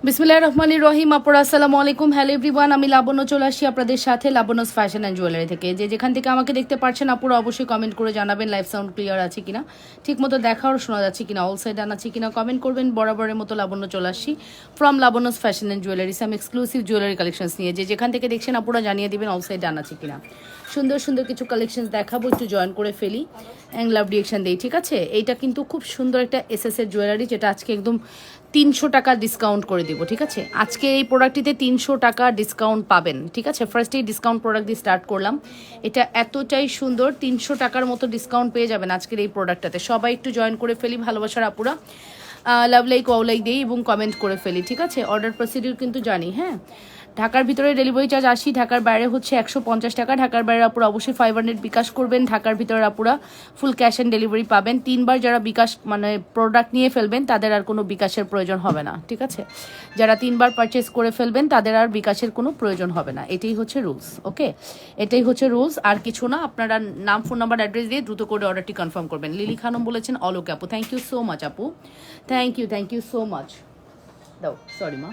বিসমিল্লাহির রহমানির রহিম। আপুরা আসসালামু আলাইকুম। হ্যালো এভরিওয়ান, আমি লাবণ্য চলে আসি আপনাদের সাথে লাবণ্যস ফ্যাশন অ্যান্ড জুয়েলারি থেকে। যেখান থেকে আমাকে দেখতে পাচ্ছেন আপুরা অবশ্যই কমেন্ট করে জানাবেন লাইভ সাউন্ড ক্লিয়ার আছে কিনা, ঠিক মতো দেখা আর শোনা যাচ্ছে কিনা, অল সাইড আছে কিনা কমেন্ট করবেন। বরাবরের মতো লাবণ্য চলে আসি from Labanya's fashion and jewellery, some exclusive jewellery collections নিয়ে। যেখান থেকে দেখছেন আপুরা জানিয়ে দিবেন অল সাইড আছে কিনা। সুন্দর সুন্দর কিছু কালেকশন দেখাবো, একটু জয়েন করে ফেলি অ্যান্ড লাভ রিয়েকশন দিই। ঠিক আছে, এইটা কিন্তু খুব সুন্দর একটা এসএসের জুয়েলারি, যেটা আজকে একদম 300 টাকা ডিসকাউন্ট করে দিব। ঠিক আছে, আজকে এই প্রোডাক্টটিতে 300 টাকা ডিসকাউন্ট পাবেন। ঠিক আছে, ফার্স্টেই ডিসকাউন্ট প্রোডাক্ট দিয়ে স্টার্ট করলাম। এটা এতটাই সুন্দর, 300 টাকার মতো ডিসকাউন্ট পেয়ে যাবেন আজকের এই প্রোডাক্টটাতে। সবাই একটু জয়েন করে ফেলি, ভালোবাসার আপুরা লাভ লাইক অল লাইক দিই এবং কমেন্ট করে ফেলি। ঠিক আছে, অর্ডার প্রসিডিউর কিন্তু জানি। হ্যাঁ, ঢাকার ভিতরে ডেলিভারি চার্জ 80, ঢাকার বাইরে হচ্ছে 150 টাকা। ঢাকার বাইরে আপুরা অবশ্যই 500 বিকাশ করবেন। ঢাকার ভিতরে আপুরা ফুল ক্যাশ অ্যান্ড ডেলিভারি পাবেন। 3বার যারা বিকাশ মানে প্রোডাক্ট নিয়ে ফেলবেন তাদের আর কোনো বিকাশের প্রয়োজন হবে না। ঠিক আছে, যারা 3বার পারচেস করে ফেলবেন তাদের আর বিকাশের কোনো প্রয়োজন হবে না। এটাই হচ্ছে রুলস। ওকে, এটাই হচ্ছে রুলস, আর কিছু না। আপনারা নাম, ফোন নাম্বার, অ্যাড্রেস দিয়ে দ্রুত করে অর্ডারটি কনফার্ম করবেন। লিলি খানম বলেছেন অলোক আপু, থ্যাংক ইউ সো মাচ আপু, থ্যাংক ইউ সো মাচ। দাও, সরি মা,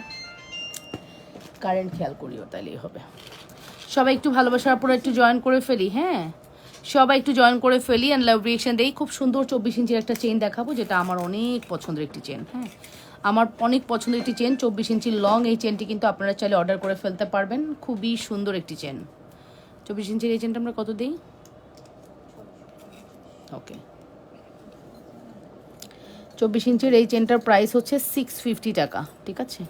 কারেন্ট খেয়াল করিও, তাইলেই হবে। সবাই একটু ভালোবাসার পরে একটু জয়েন করে ফেলি। হ্যাঁ, সবাই একটু জয়েন করে ফেলি অ্যান্ড লাভ রিয়েকশন দেই। খুব সুন্দর 24 ইঞ্চির একটা চেন দেখাবো, যেটা আমার অনেক পছন্দের একটি চেন। হ্যাঁ, আমার অনেক পছন্দের একটি চেন, 24 ইঞ্চি লং। এই চেনটি কিন্তু আপনারা চাইলে অর্ডার করে ফেলতে পারবেন। খুবই সুন্দর একটি চেন। 24 ইঞ্চির এই চেনটা আমরা কত দিই? ওকে, 24 ইঞ্চির এই চেনটার প্রাইস হচ্ছে 650 টাকা। ঠিক আছে,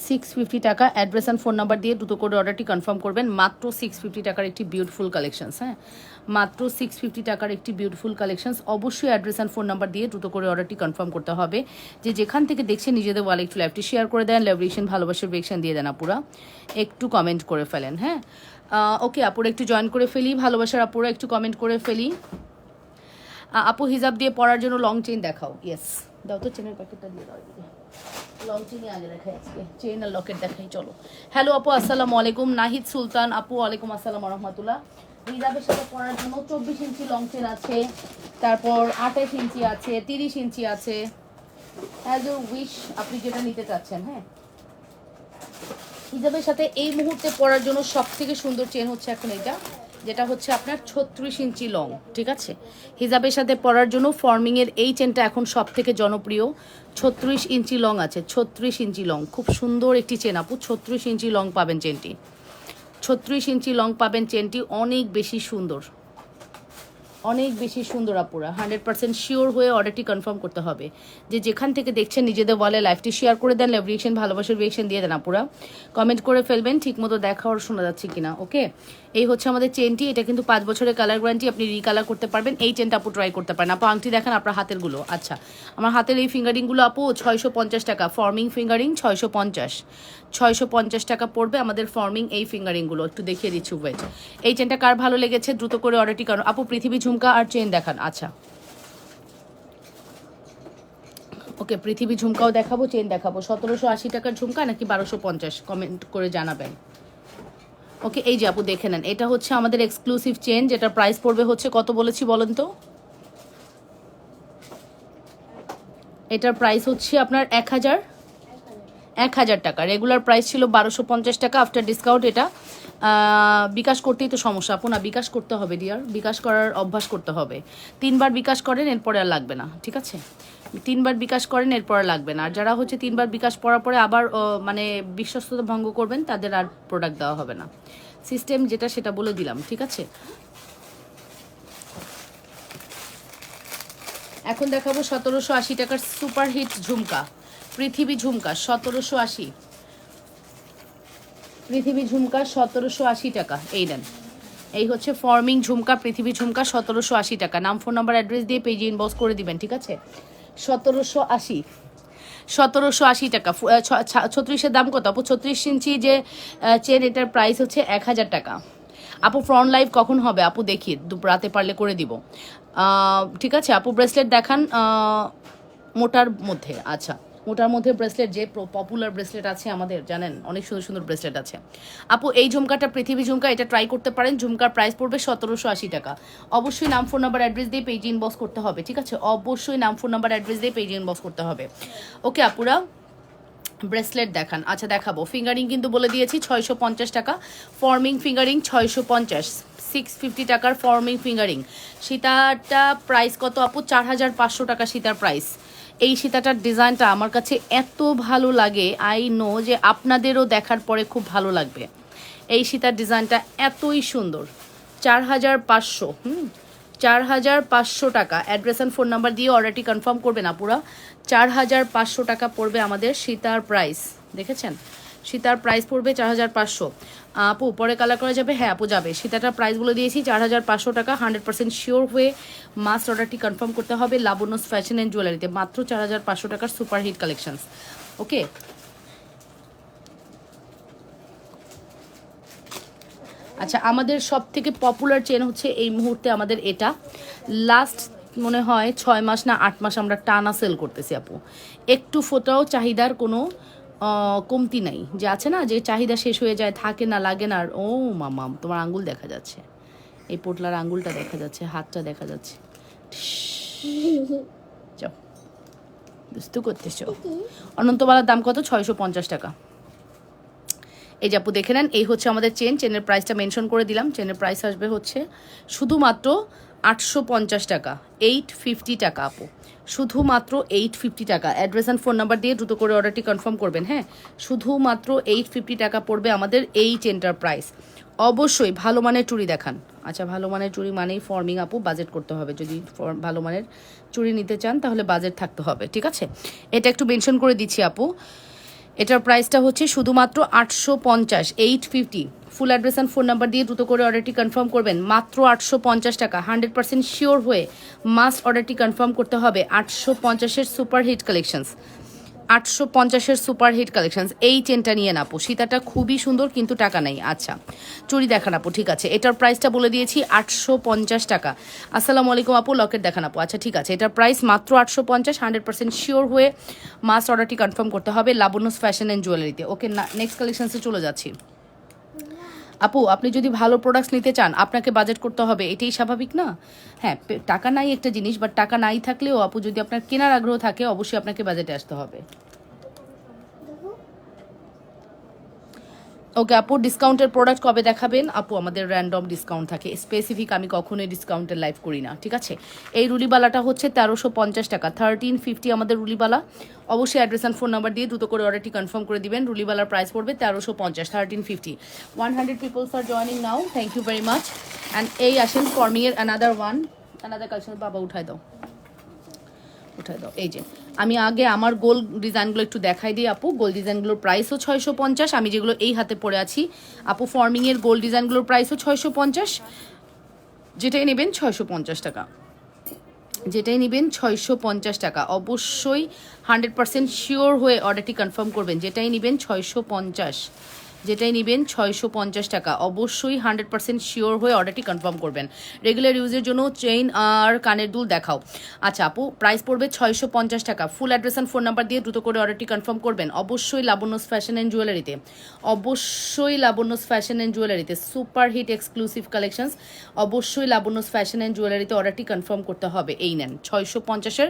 650 টাকা। অ্যাড্রেস অ্যান্ড ফোন নাম্বার দিয়ে দ্রুত করে অর্ডারটি কনফার্ম করবেন। মাত্র 650 টাকার একটি বিউটিফুল কালেকশনস। হ্যাঁ, মাত্র 650 টাকার একটি বিউটিফুল কালেকশনস। অবশ্যই অ্যাড্রেস অ্যান্ড ফোন নাম্বার দিয়ে দ্রুত করে অর্ডারটি কনফার্ম করতে হবে। যেখান থেকে দেখছেন নিজেদের ওয়ালে একটু লাইভটি শেয়ার করে দেন, লাভ রিয়েকশন, ভালোবাসার রিয়েকশন দিয়ে দেন আপুরা, একটু কমেন্ট করে ফেলেন। হ্যাঁ, ওকে আপুরা একটু জয়েন করে ফেলি, ভালোবাসার আপুরা একটু কমেন্ট করে ফেলি। আপু হিজাব দিয়ে পরার জন্য লং চেইন দেখাও। ইয়েস, দাও তো চেনের প্যাকেটটা দিয়ে দাও। লং চেইনই আগে দেখাই, আজকে চেইন আর লকেট দেখাই। চলো। হ্যালো আপু, আসসালামু আলাইকুম। নাহিদ সুলতান আপু, ওয়ালাইকুম আসসালাম রহমতুল্লাহ। হিজাবের সাথে পরার জন্য 24 ইঞ্চি লং চেন আছে, তারপর 28 ইঞ্চি আছে, 30 ইঞ্চি আছে, অ্যাজ ইউ উইশ, আপনি যেটা নিতে চাচ্ছেন। হ্যাঁ, হিজাবের সাথে এই মুহূর্তে পরার জন্য সব থেকে সুন্দর চেন হচ্ছে এখন এটা, যেটা হচ্ছে আপনার 36 ইঞ্চি লং। ঠিক আছে, হিজাবের সাথে পরার জন্য ফর্মিংয়ের এই চেনটা এখন সব থেকে জনপ্রিয়। 36 ইঞ্চি লং আছে, 36 ইঞ্চি লং, খুব সুন্দর একটি চেন আপু। 36 ইঞ্চি লং পাবেন চেনটি, 36 ইঞ্চি লং পাবেন চেনটি। অনেক বেশি সুন্দর, অনেক বেশি সুন্দর আপুরা। 100% শিওর হয়ে অর্ডারটি কনফার্ম করতে হবে। যেখান থেকে দেখছেন নিজেদের ওয়ালে লাইভটি শেয়ার করে দেন, লাভ রিয়েকশন, ভালোবাসার রিয়েকশন দিয়ে দেন আপুরা, কমেন্ট করে ফেলবেন ঠিক মতো দেখা আর শোনা যাচ্ছে কিনা। ওকে, এই হচ্ছে আমাদের চেনটি। এটা কিন্তু 5 বছরের কালার গ্যারান্টি, আপনি রিকালার করতে পারবেন। এই চেনটা আপু ট্রাই করতে পারেন। আপু আংটি দেখান আপনার হাতেরগুলো। আচ্ছা, আমার হাতের এই ফিঙ্গারিংগুলো আপু 650 টাকা। ফর্মিং ফিঙ্গারিং 650 টাকা পড়বে আমাদের ফর্মিং এই ফিঙ্গারিংগুলো। একটু দেখিয়ে দিচ্ছি ওয়েট। এই চেনটা কার ভালো লেগেছে দ্রুত করে অর্ডারটি করুন আপু। পৃথিবী ঝুমকা আর চেন দেখান। আচ্ছা, ওকে, পৃথিবী ঝুমকাও দেখাবো, চেন দেখাবো। 1780 টাকার ঝুমকা নাকি 1250, কমেন্ট করে জানাবেন। ওকে, এই যে আপু দেখে নেন, এটা হচ্ছে আমাদের এক্সক্লুসিভ চেন, যেটার প্রাইস পড়বে হচ্ছে কত বলেছি বলেন তো? এটার প্রাইস হচ্ছে আপনার 1000 টাকা। রেগুলার প্রাইস ছিল 1250 টাকা। আফটার ডিসকাউন্ট এটা বিকাশ করতেই তো সমস্যা আপু। না, বিকাশ করতে হবে ডিয়ার, বিকাশ করার অভ্যাস করতে হবে। 3বার বিকাশ করেন, এরপরে আর লাগবে না। ঠিক আছে, 3বার বিকাশ করেন, এরপর আর লাগবে না। আর যারা হচ্ছে 3বার বিকাশ পড়ার পরে আবার মানে বিশ্বস্ততা ভঙ্গ করবেন, তাদের আর প্রোডাক্ট দেওয়া হবে না। সিস্টেম যেটা সেটা বলে দিলাম। ঠিক আছে, এখন দেখাবো 1780 টাকার সুপার হিট ঝুমকা, পৃথিবী ঝুমকা 1780। পৃথিবী ঝুমকা 1780 টাকা। এই দেন, এই হচ্ছে ফর্মিং ঝুমকা, পৃথিবী ঝুমকা 1780 টাকা। নাম, ফোন নাম্বার, অ্যাড্রেস দিয়ে পেজে ইনবক্স করে দিবেন। ঠিক আছে, 1780 টাকা। 36-এর দাম কত আপু? 36 ইঞ্চি যে চেন, এটার প্রাইস হচ্ছে 1000 টাকা। আপু ফ্রন্ট লাইভ কখন হবে আপু? দেখি রাতে পারলে করে দিব। ঠিক আছে আপু, ব্রেসলেট দেখান মোটার মধ্যে। আচ্ছা, মোটার মধ্যে ব্রেসলেট, যে পপুলার ব্রেসলেট আছে আমাদের, জানেন অনেক সুন্দর সুন্দর ব্রেসলেট আছে আপু। এই ঝুমকাটা পৃথিবী ঝুমকা, এটা ট্রাই করতে পারেন। ঝুমকার প্রাইস পড়বে 1780 টাকা। অবশ্যই নাম, ফোন নাম্বার, অ্যাড্রেস দিয়ে পেজে ইনবক্স করতে হবে। ঠিক আছে, অবশ্যই নাম, ফোন নাম্বার, অ্যাড্রেস দিয়ে পেজে ইনবক্স করতে হবে। ওকে আপুরা, ব্রেসলেট দেখান। আচ্ছা দেখাবো। ফিঙ্গারিং কিন্তু বলে দিয়েছি 650 টাকা, ফর্মিং ফিঙ্গারিং 650, 650 টাকার ফর্মিং ফিঙ্গারিং। সীতাটা প্রাইস কত আপু? 4500 টাকা সীতার প্রাইস। এই সীতাটার ডিজাইনটা আমার কাছে এত ভালো লাগে, আই নো যে আপনাদেরও দেখার পরে খুব ভালো লাগবে। এই সীতার ডিজাইনটা এতই সুন্দর। 4500, 4500 টাকা। অ্যাড্রেস অ্যান্ড ফোন নাম্বার দিয়ে অর্ডারটি কনফার্ম করবেন আপুরা। 4500 টাকা পড়বে আমাদের সীতার প্রাইস। দেখেছেন, সীতার প্রাইস পড়বে 4500। আপু পরে কালার করা যাবে? হ্যাঁ আপু যাবে। সীতাটার প্রাইস বলে দিয়েছি 4500 টাকা। 100% শিওর হয়ে মাস্ট অর্ডারটি কনফার্ম করতে হবে লাবণ্যস ফ্যাশন অ্যান্ড জুয়েলারিতে। মাত্র 4500 টাকার সুপার হিট কালেকশনস। ওকে, আচ্ছা আমাদের সব থেকে পপুলার চেন হচ্ছে এই মুহূর্তে আমাদের এটা। লাস্ট মনে হয় 6 মাস না 8 মাস আমরা টানা সেল করতেছি আপু। একটু ফোটাও চাহিদার কোনো কমতি নাই। যে আছে না যে চাহিদা শেষ হয়ে যায়, থাকে না, লাগে না। ও মামা তোমার আঙ্গুল দেখা যাচ্ছে, এই পোটলার আঙ্গুলটা দেখা যাচ্ছে, হাতটা দেখা যাচ্ছে। যাও বুঝতে করতেছ। অনন্তবালার দাম কত? 650 টাকা। এই যে আপু দেখে নেন, এই হচ্ছে আমাদের চেন। চেনের প্রাইসটা মেনশন করে দিলাম। চেনের প্রাইস আসবে হচ্ছে শুধুমাত্র 850 টাকা, 850 টাকা আপু, শুধুমাত্র 850 টাকা। অ্যাড্রেস অ্যান্ড ফোন নাম্বার দিয়ে দ্রুত করে অর্ডারটি কনফার্ম করবেন। হ্যাঁ, শুধুমাত্র 850 টাকা পড়বে আমাদের এই চেনটার প্রাইস। অবশ্যই ভালো মানের চুড়ি দেখান। আচ্ছা ভালো মানের চুড়ি মানেই ফর্মিং আপু, বাজেট করতে হবে। যদি ভালো মানের চুড়ি নিতে চান তাহলে বাজেট থাকতে হবে, ঠিক আছে? এটা একটু মেনশন করে দিচ্ছি আপু। এটার প্রাইসটা হচ্ছে শুধুমাত্র 850, 850। ফুল অ্যাড্রেস অ্যান্ড ফোন নাম্বার দিয়ে দ্রুত করে অর্ডারটি কনফার্ম করবেন। মাত্র 850 টাকা। 100% শিওর হয়ে মাস্ট অর্ডারটি কনফার্ম করতে হবে। 850-এর সুপার হিট কালেকশনস, 850-এর সুপার হিট কালেকশনস। এই চেনটা নিয়ে না আপু, সীতাটা খুবই সুন্দর কিন্তু টাকা নাই। আচ্ছা চুড়ি দেখান আপু। ঠিক আছে, এটার প্রাইসটা বলে দিয়েছি 850 টাকা। আসসালামু আলাইকুম আপু, লকেট দেখান আপু। আচ্ছা ঠিক আছে, এটার প্রাইস মাত্র 850। 100% শিওর হয়ে মাস্ট অর্ডারটি কনফার্ম করতে হবে লাবণ্যস ফ্যাশন অ্যান্ড জুয়েলারিতে। ওকে, নেক্সট কালেকশনসে চলে যাচ্ছি। আপু আপনি যদি ভালো প্রোডাক্টস নিতে চান আপনাকে বাজেট করতে হবে, এটাই স্বাভাবিক না? হ্যাঁ, টাকা নাই একটা জিনিস, বাট টাকা নাই থাকলেও আপু যদি আপনার কেনার আগ্রহ থাকে অবশ্যই আপনাকে বাজেটে আসতে হবে। ওকে আপু, ডিসকাউন্টের প্রোডাক্ট কবে দেখাবেন? আপু আমাদের র্যান্ডম ডিসকাউন্ট থাকে, স্পেসিফিক আমি কখনোই ডিসকাউন্টের লাইভ করি না, ঠিক আছে? এই রুলিবালাটা হচ্ছে 1350 টাকা, 1350 আমাদের রুলিবালা। অবশ্যই অ্যাড্রেস অ্যান্ড ফোন নাম্বার দিয়ে দ্রুত করে অর্ডারটি কনফার্ম করে দিবেন। রুলিবালার প্রাইস পড়বে 1350, 1350। 100 peoples are joining now, thank you very much. And এই আসেন ফর্মিংয়ের অ্যানাদার কালেকশন। বাবা উঠাই দাও, উঠাই দাও। এই যে আমি আগে আমার গোল ডিজাইনগুলো একটু দেখাই দিই আপু। গোল ডিজাইনগুলোর প্রাইসও 650। আমি যেগুলো এই হাতে পরে আছি আপু, ফর্মিংয়ের গোল ডিজাইনগুলোর প্রাইসও 650। যেটাই নেবেন 650 টাকা, যেটাই নেবেন 650 টাকা। অবশ্যই 100% শিওর হয়ে অর্ডারটি কনফার্ম করবেন। যেটাই নেবেন 650, যেটাই নেবেন 650 টাকা। অবশ্যই 100% শিওর হয়ে অর্ডারটি কনফার্ম করবেন। রেগুলার ইউজের জন্য চেইন আর কানের দুল দেখাও। আচ্ছা আপু, প্রাইস পড়বে 650 টাকা। ফুল অ্যাড্রেস অ্যান্ড ফোন নাম্বার দিয়ে দ্রুত করে অর্ডারটি কনফার্ম করবেন। অবশ্যই লাবণ্যস ফ্যাশন অ্যান্ড জুয়েলারিতে, অবশ্যই লাবণ্যস ফ্যাশন অ্যান্ড জুয়েলারিতে সুপার হিট এক্সক্লুসিভ কালেকশনস। অবশ্যই লাবণ্যস ফ্যাশন অ্যান্ড জুয়েলারিতে অর্ডারটি কনফার্ম করতে হবে। এই নেন 650-এর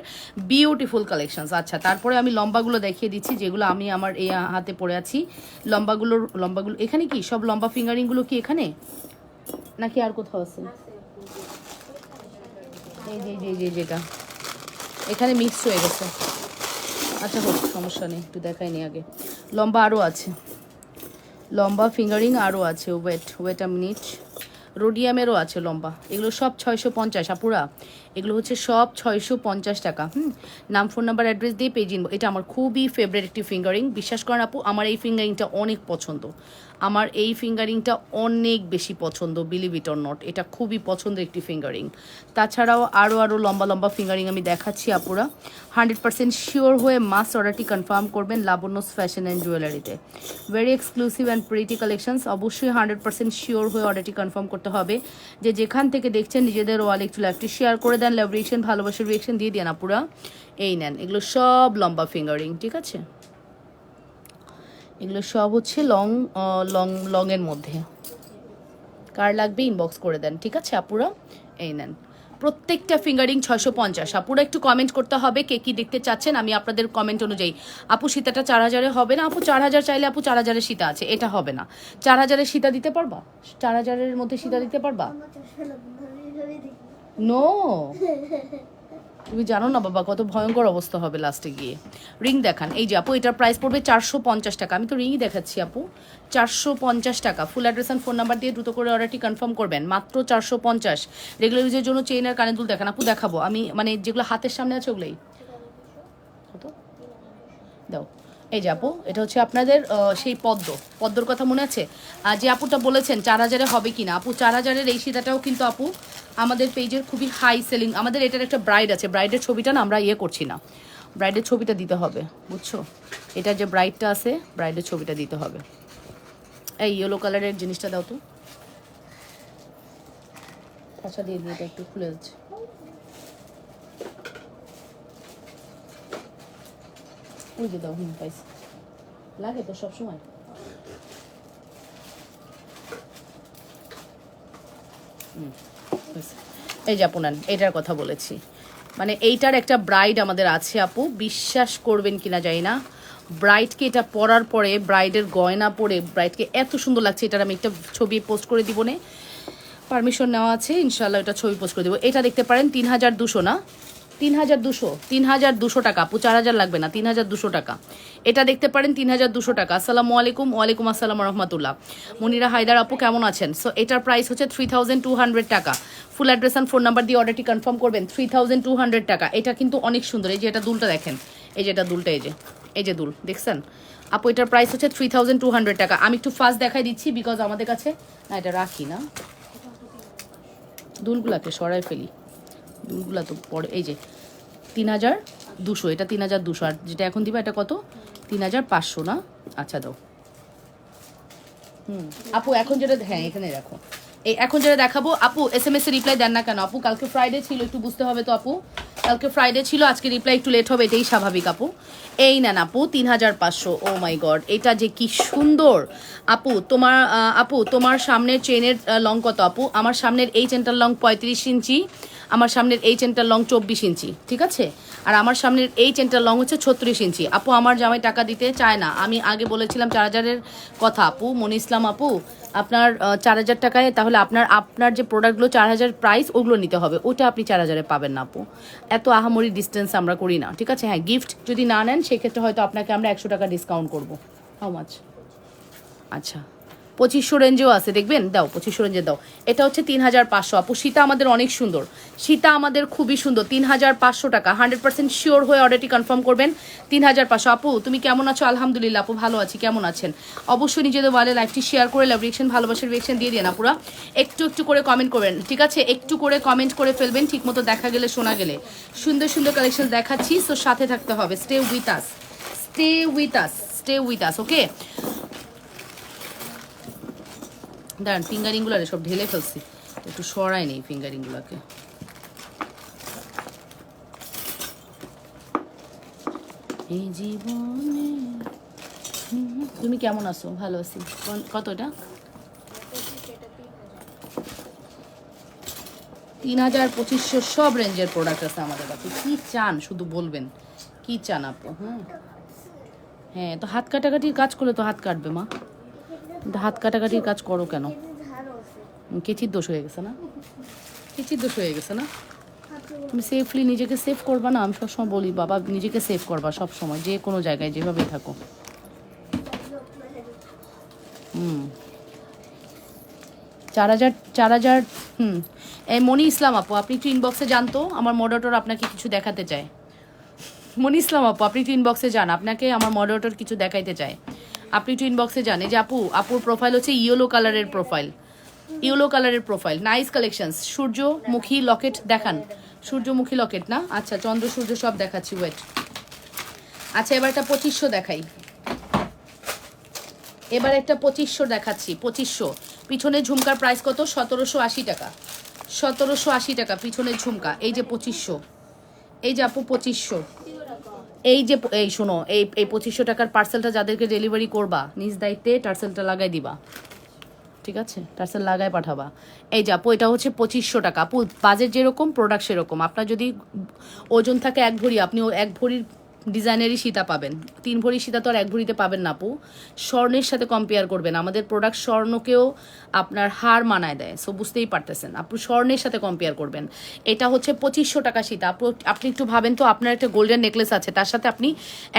বিউটিফুল কালেকশনস। আচ্ছা তারপরে আমি লম্বাগুলো দেখিয়ে দিচ্ছি, যেগুলো আমি আমার এই হাতে পরে আছি। লম্বাগুলো এখানে কি সব লম্বা ফিঙ্গারিংগুলো কি এখানে নাকি আর কোথাও আছে? এই যে যেটা এখানে মিক্স হয়ে গেছে। আচ্ছা হোক, সমস্যা নেই, একটু দেখাই নি আগে। লম্বা আরও আছে, লম্বা ফিঙ্গারিং আরও আছে। Wait a minute. রোডিয়ামেরও আছে লম্বা। এগুলো সব 650 আপুরা, এগুলো হচ্ছে সব 650 টাকা। নাম ফোন নাম্বার অ্যাড্রেস দিয়ে পেয়ে নিব। এটা আমার খুবই ফেভারিট একটি ফিঙ্গারিং। বিশ্বাস করেন আপু, আমার এই ফিঙ্গারিংটা অনেক পছন্দ। আমার এই ফিঙ্গারিংটা অনেক বেশি পছন্দ, বিলিভ ইট অর নট। এটা খুবই পছন্দের একটি ফিঙ্গারিং। তাছাড়াও আরও লম্বা লম্বা ফিঙ্গারিং আমি দেখাচ্ছি আপুরা। 100% শিওর হয়ে মাস্ট অর্ডারটি কনফার্ম করবেন লাবণ্যস ফ্যাশন অ্যান্ড জুয়েলারিতে। Very exclusive and pretty collections. অবশ্যই 100% শিওর হয়ে অর্ডারটি কনফার্ম করতে হবে। যে যেখান থেকে দেখছেন নিজেদের ওয়ালে একটু লাইভটি শেয়ার করে দেন, লাভ রিয়েকশন, ভালোবাসার রিয়েকশন দিয়ে দেন আপুরা। এই নেন, এগুলো সব লম্বা ফিঙ্গারিং, ঠিক আছে? এগুলো সব হচ্ছে লংয়ের মধ্যে। কার লাগবে ইনবক্স করে দেন, ঠিক আছে আপুরা? এই নেন, প্রত্যেকটা ফিঙ্গারিং 650। আপুরা একটু কমেন্ট করতে হবে কে কী দেখতে চাচ্ছেন, আমি আপনাদের কমেন্ট অনুযায়ী। আপু সীতাটা 4000-এ হবে না আপু? 4000 চাইলে আপু 4000-এর সীতা আছে, এটা হবে না। 4000-এর সীতা দিতে পারবা? 4000-এর মধ্যে সীতা দিতে পারবা? নো, তুমি জানো না বাবা কত ভয়ঙ্কর অবস্থা হবে লাস্টে গিয়ে। রিং দেখান, এই যে আপু এটার প্রাইস পড়বে 450 টাকা। আমি তো রিংই দেখাচ্ছি আপু, 450 টাকা। ফুল অ্যাড্রেস অ্যান্ড ফোন নাম্বার দিয়ে দ্রুত করে অর্ডারটি কনফার্ম করবেন, মাত্র 450। রেগুলার ইউজের জন্য চেইন আর কানের দুল দেখান আপু, দেখাবো আমি, মানে যেগুলো হাতের সামনে আছে ওগুলোই। কত দাও, এই যে আপু এটা হচ্ছে আপনাদের সেই পদ্মর কথা মনে আছে? আর যে আপুটা বলেছেন 4000-এ হবে কিনা, আপু 4000-এর এই সীতাটাও কিন্তু আপু আমাদের পেজের খুবই হাই সেলিং। আমাদের এটার একটা ব্রাইড আছে, ব্রাইডের ছবিটা না আমরা ইয়ে করছি না, ব্রাইডের ছবিটা দিতে হবে, বুঝছো? এটা যে ব্রাইডটা আছে, ব্রাইডের ছবিটা দিতে হবে। এই ইয়েলো কালারের জিনিসটা দাও তো, আচ্ছা দিয়ে দিয়ে এটা একটু খুলে যাচ্ছে। ওই যে দাও, পাইছি, লাগে তো সবসময়। এই যে আপু নেন, এটার কথা বলেছি, মানে এইটার একটা ব্রাইড আমাদের আছে আপু, বিশ্বাস করবেন কিনা জানি না, ব্রাইডকে এটা পরার পরে, ব্রাইডের গয়না পরে ব্রাইডকে এত সুন্দর লাগছে। এটার আমি একটা ছবি পোস্ট করে দিব, না পারমিশন নেওয়া আছে, ইনশাল্লাহ এটা ছবি পোস্ট করে দেবো। এটা দেখতে পারেন 3200 না, 3200 টাকা আপু, 4000 লাগবে না, 3200 টাকা। এটা দেখতে পারেন 3200 টাকা। আসসালামু আলাইকুম। ওয়ালাইকুম আসসালাম রহমতুল্লাহ। মনিরা হায়দার আপু কেমন আছেন? সো এটার প্রাইস হচ্ছে 3200 টাকা। ফুল অ্যাড্রেস অ্যান্ড ফোন নাম্বার দিয়ে অর্ডারটি কনফার্ম করবেন, 3200 টাকা। এটা কিন্তু অনেক সুন্দর, এই যে এটা দুলটা দেখেন, এই যে এটা দুলটা, এই যে দুল দেখছেন আপু, এটার প্রাইস হচ্ছে 3200 টাকা। আমি একটু ফাস্ট দেখাই দিচ্ছি, বিকজ আমাদের কাছে না, এটা রাখি না, দুলগুলাকে সরাই ফেলি, দুলগুলা তো পরে। এই যে 3200, এটা 3200, আর যেটা এখন দিবা এটা কত? 3500 না? আচ্ছা দাও। আপু এখন যেটা, হ্যাঁ এখানে রাখো, এই এখন যেটা দেখাবো আপু, SMS এ রিপ্লাই দেন না কেন আপু? কালকে ফ্রাইডে ছিল, একটু বুঝতে হবে তো আপু, কালকে ফ্রাইডে ছিল, আজকে রিপ্লাই একটু লেট হবে, এটাই স্বাভাবিক আপু। এই নেন আপু 3500। ও মাই গড, এটা যে কি সুন্দর আপু। তোমার সামনের চেনের লং কত আপু? আমার সামনের এই চেনটার লং 35 ইঞ্চি, আমার সামনের এই চেনটার লং 24 ইঞ্চি, ঠিক আছে? আর আমার সামনের এই চেনটার লং হচ্ছে 36 ইঞ্চি। আপু আমার জামাই টাকা দিতে চায় না, আমি আগে বলেছিলাম 4000-এর কথা আপু, মনি ইসলাম আপু, আপনার 4000 টাকায়, তাহলে আপনার যে প্রোডাক্টগুলো 4000 প্রাইস, ওগুলো নিতে হবে, ওটা আপনি 4000-এ পাবেন না আপু। এত আহামরি ডিস্টেন্স আমরা করি না, ঠিক আছে? হ্যাঁ, গিফট যদি না নেন সেক্ষেত্রে হয়তো আপনাকে আমরা 100 টাকা ডিসকাউন্ট করবো। How much? আচ্ছা 2500 রেঞ্জেও আছে, দেখবেন, দাও 2500 রেঞ্জে দাও। এটা হচ্ছে 3500 আপু। সীতা আমাদের অনেক সুন্দর, সীতা আমাদের খুবই সুন্দর, 3500 টাকা। 100% শিওর হয়ে অর্ডারটি কনফার্ম করবেন, 3500। আপু তুমি কেমন আছো? আলহামদুলিল্লাহ আপু, ভালো আছি, কেমন আছেন? অবশ্যই নিজেদের ওয়ালে লাইভটি শেয়ার করে লাভ রিয়েকশন, ভালোবাসার রিয়েকশন দিয়ে দিন আপুরা। একটু একটু করে কমেন্ট করবেন, ঠিক আছে? একটু করে কমেন্ট করে ফেলবেন, ঠিক মতো দেখা গেলে শোনা গেলে। সুন্দর সুন্দর কালেকশন দেখাচ্ছি, সো সাথে থাকতে হবে। Stay with us, stay with us, stay with us, okay? দাঁড়ান, ফিঙ্গারিংগুলো সব ঢেলে ফেলছি, একটু সরাই নেই ফিঙ্গারিংগুলোকে। এই জীবনে তুমি কেমন আছো? ভালো আছি। কত এটা? 3000, 2500 সব রেঞ্জের প্রোডাক্ট আছে আমাদের কাছে। কি চান শুধু বলবেন, কি চান আপু? হ্যাঁ তো হাত কাটাকাটির কাজ করলে তো হাত কাটবে মা, কিন্তু হাত কাটাকাটির কাজ করো কেন? কেচির দোষ হয়ে গেছে না? কেচির দোষ হয়ে গেছে না? তুমি সেফলি নিজেকে সেভ করবা না? আমি সবসময় বলি বাবা, নিজেকে সেভ করবা সব সময়, যে কোনো জায়গায় যেভাবেই থাকো। 4000। এই মনি ইসলাম আপু, আপনি একটু ইনবক্সে যান তো, আমার মডারেটর আপনাকে কিছু দেখাতে চায়। মনি ইসলাম আপু, আপনি একটু ইনবক্সে যান, আপনাকে আমার মডারেটর কিছু দেখাইতে চায়। আপনি একটু ইনবক্সে যান। এই যে আপুর প্রোফাইল হচ্ছে ইয়েলো কালারের প্রোফাইল, ইয়েলো কালারের প্রোফাইল, নাইস কালেকশনস। সূর্যমুখী লকেট দেখান, সূর্যমুখী লকেট না? আচ্ছা চন্দ্র সূর্য সব দেখাচ্ছি, ওয়েট। আচ্ছা এবার একটা 2500 দেখাই, এবার একটা 2500 দেখাচ্ছি, 2500। পিছনে ঝুমকার প্রাইস কত? 1780 টাকা, 1780 টাকা পিছনের ঝুমকা। এই যে 2500, এই যে আপু 2500, এই যে এই শোনো, এই 2500 টাকার পার্সেলটা যাদেরকে ডেলিভারি করবা, নিজ দায়িত্বে পার্সেলটা লাগাই দিবা। ঠিক আছে, টার্সেল লাগায় পাঠাবা। এই যে আপু এটা হচ্ছে 2500 টাকা। আপু বাজেট যেরকম প্রোডাক্ট সেরকম। আপনার যদি ওজন থাকে 1 ভরি, আপনি 1 ভরির ডিজাইনেরই সীতা পাবেন। 3 ভরি সীতা তো আর 1 ভরিতে পাবেন না আপু। স্বর্ণের সাথে কম্পেয়ার করবেন, আমাদের প্রোডাক্ট স্বর্ণকেও আপনার হার মানায় দেয়। সো বুঝতেই পারতেছেন, আপনি স্বর্ণের সাথে কম্পেয়ার করবেন। এটা হচ্ছে 2500 টাকা সীতা। আপনি একটু ভাবেন তো, আপনার একটা গোল্ডেন নেকলেস আছে, তার সাথে আপনি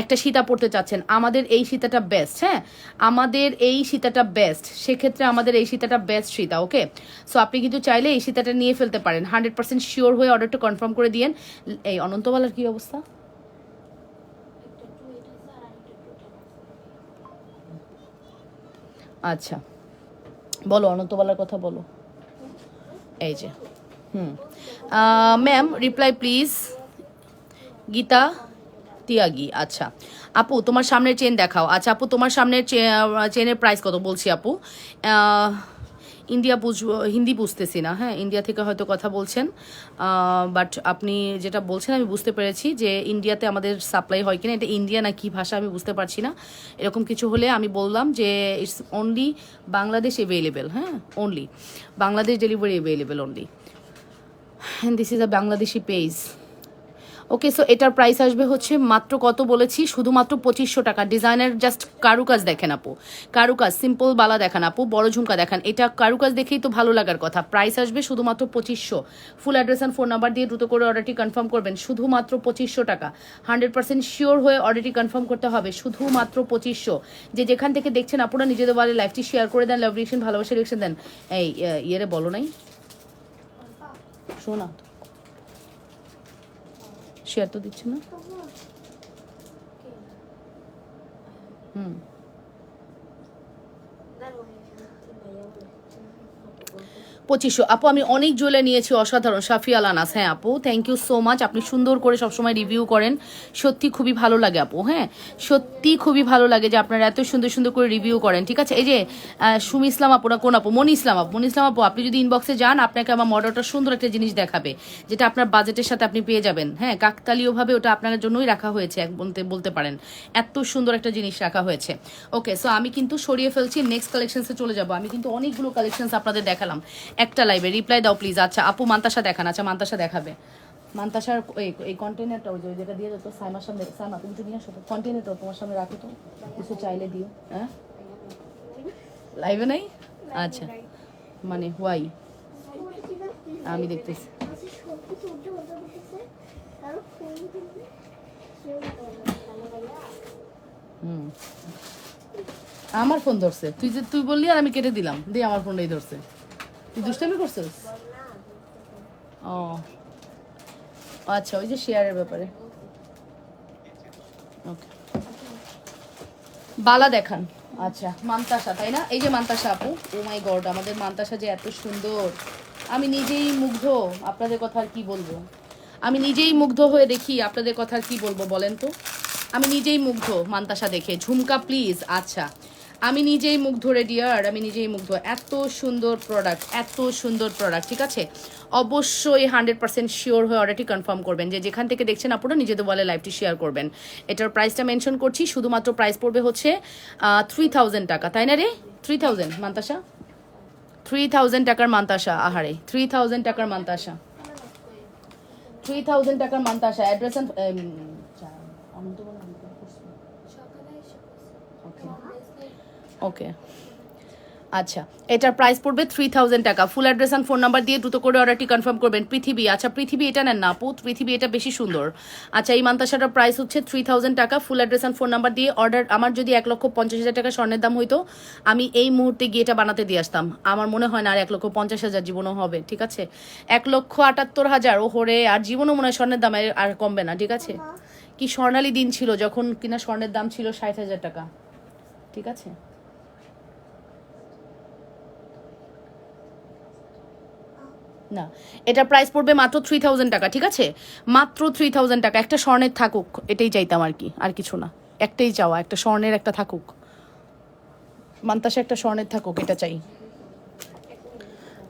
একটা সীতা পড়তে চাচ্ছেন। আমাদের এই সীতাটা বেস্ট, হ্যাঁ আমাদের এই সীতাটা বেস্ট, সেক্ষেত্রে আমাদের এই সীতাটা বেস্ট সীতা। ওকে, সো আপনি কিন্তু চাইলে এই সীতাটা নিয়ে ফেলতে পারেন। 100% শিওর হয়ে অর্ডারটা কনফার্ম করে দিয়েন। এই অনন্তবালার কি অবস্থা? আচ্ছা বলো, অনন্তবালার কথা বলো। এই যে ma'am reply please, Gita Tyagi. আচ্ছা আপু তোমার সামনের চেন দেখাও। আচ্ছা আপু তোমার সামনের চেনের প্রাইস কত বলছি আপু? ইন্ডিয়া হিন্দি বুঝতেছি না, হ্যাঁ ইন্ডিয়া থেকে হয়তো কথা বলছেন, বাট আপনি যেটা বলছেন আমি বুঝতে পেরেছি যে ইন্ডিয়াতে আমাদের সাপ্লাই হয় কিনা, এটা ইন্ডিয়া না কি ভাষা আমি বুঝতে পারছি না। এরকম কিছু হলে আমি বললাম যে ইটস অনলি বাংলাদেশ অ্যাভেলেবেল, হ্যাঁ only Bangladesh delivery available only, and this is a Bangladeshi page. Okay, so এটার প্রাইস আসবে হচ্ছে মাত্র কত বলেছি, শুধুমাত্র 2500 টাকা। ডিজাইনার জাস্ট কারুকাজ দেখেন আপু, কারুকাজ সিম্পল বালা দেখান আপু, বড় ঝুমকা দেখান, এটা কারুকাজ দেখেই তো ভালো লাগার কথা। প্রাইস আসবে শুধুমাত্র 2500। ফুল অ্যাড্রেস অ্যান্ড ফোন নাম্বার দিয়ে দ্রুত করে অর্ডারটি কনফার্ম করবেন, শুধুমাত্র 2500 টাকা। 100% শিওর হয়ে অর্ডারটি কনফার্ম করতে হবে, শুধুমাত্র 2500। যে যেখান থেকে দেখছেন আপনারা নিজেদের বলে লাইভটি শেয়ার করে দেন, লাভ রিয়েকশন ভালোবাসা রিয়েকশন দেন। এই ইয়েরে বলো নাই শোনা, শেয়ার তো দিচ্ছে না। হুম 2500 আপু। আমি অনেক জুয়েলারি নিয়েছি, অসাধারণ। সাফিয়াল আনাস, হ্যাঁ আপু থ্যাংক ইউ সো মাচ। আপনি সুন্দর করে সবসময় রিভিউ করেন, সত্যি খুবই ভালো লাগে আপু। হ্যাঁ সত্যি খুবই ভালো লাগে যে আপনারা এত সুন্দর সুন্দর করে রিভিউ করেন। ঠিক আছে, এই যে সুমি ইসলাম আপু না কোন আপু, মনি ইসলাম আপু, মনি ইসলাম আপু আপনি যদি ইনবক্সে যান আপনাকে আমার মডেলটা সুন্দর একটা জিনিস দেখাবে, যেটা আপনার বাজেটের সাথে আপনি পেয়ে যাবেন। হ্যাঁ কাকতালীয়ভাবে ওটা আপনার জন্যই রাখা হয়েছে, বলতে পারেন এত সুন্দর একটা জিনিস রাখা হয়েছে। ওকে, সো আমি কিন্তু সরিয়ে ফেলছি, নেক্সট কালেকশনসে চলে যাব। আমি কিন্তু অনেকগুলো কালেকশনস আপনাদের দেখালাম একটা লাইভে, রিপ্লাই দাও প্লিজ। আচ্ছা আপু মান্তাসা দেখান। আচ্ছা মান্তাসা দেখাবে, মান্তাসার এই কন্টেনারটা ওই যেটা দিয়ে যেত সাইমার সামনে, সাইমা তুমি তো নিয়ে আসো, কন্টেনারটা তোমার সামনে রাখো তো, কিছু চাইলে দিও। হ্যাঁ লাইভে নাই, আচ্ছা মানে হোয়াই আমি দেখতেছি। আমার ফোন ধরছে, তুই বললি আর আমি কেটে দিলাম, দিয়ে আমার ফোনটাই ধরছে। তুই দুষ্টামি করছিস? ও আচ্ছা, ওই যে শেয়ারের ব্যাপারে। ওকে বালা দেখান। আচ্ছা মান্তাসা তাই না, এই যে মান্তাসা আপু। ও মাই গড, আমাদের মান্তাসা যে এত সুন্দর, আমি নিজেই মুগ্ধ। আপনাদের কথা আর কি বলবো, আমি নিজেই মুগ্ধ হয়ে দেখি, আপনাদের কথা আর কি বলবো বলেন তো। আমি নিজেই মুগ্ধ মান্তাসা দেখে। ঝুমকা প্লিজ। আচ্ছা আমি নিজেই মুগ্ধ রে ডিয়ার, আমি নিজেই মুগ্ধ। এত সুন্দর প্রোডাক্ট, এত সুন্দর প্রোডাক্ট। ঠিক আছে, অবশ্যই 100% শিওর হয়ে অর্ডারটি কনফার্ম করবেন। যে যেখান থেকে দেখছেন আপনারা নিজেদের বলে লাইভটি শেয়ার করবেন। এটার প্রাইসটা মেনশন করছি, শুধুমাত্র প্রাইস পড়বে হচ্ছে 3000 টাকা, তাই না রে? 3000 মান্তাসা, 3000 টাকার মান্তাসা। আহারে 3000 টাকার মান্তাসা, 3000 টাকার মান্তাসা। অ্যাড্রেস ওকে আচ্ছা, এটার প্রাইস পড়বে 3000 টাকা। ফুল অ্যাড্রেস অ্যান্ড ফোন নাম্বার দিয়ে দ্রুত করে অর্ডারটি কনফার্ম করবেন। পৃথিবী, আচ্ছা পৃথিবী এটা নেন না আপু, পৃথিবী এটা বেশি সুন্দর। আচ্ছা এই মান্তাসাটার প্রাইস হচ্ছে 3000 টাকা। ফুল অ্যাড্রেস অ্যান্ড ফোন নাম্বার দিয়ে অর্ডার। আমার যদি 1,50,000 টাকা স্বর্ণের দাম হইতো, আমি এই মুহূর্তে গিয়ে এটা বানাতে দিয়ে আসতাম। আমার মনে হয় না আর 1,50,000 জীবনও হবে। ঠিক আছে, 1,78,000 ওহরে, আর জীবনও মনে হয় স্বর্ণের দাম আর কমবে না। ঠিক আছে, কি স্বর্ণালী দিন ছিল যখন কিনা স্বর্ণের দাম ছিল 60,000 টাকা। ঠিক আছে, না এটা প্রাইস পড়বে মাত্র 3000 টাকা। ঠিক আছে, মাত্র 3000 টাকা। একটা স্বর্ণের থাকুক, এটাই চাইতাম আর কি, আর কিছু না। একটাই চাওয়া, একটা স্বর্ণের একটা থাকুক, মান্তাসা একটা স্বর্ণের থাকুক, এটা চাই।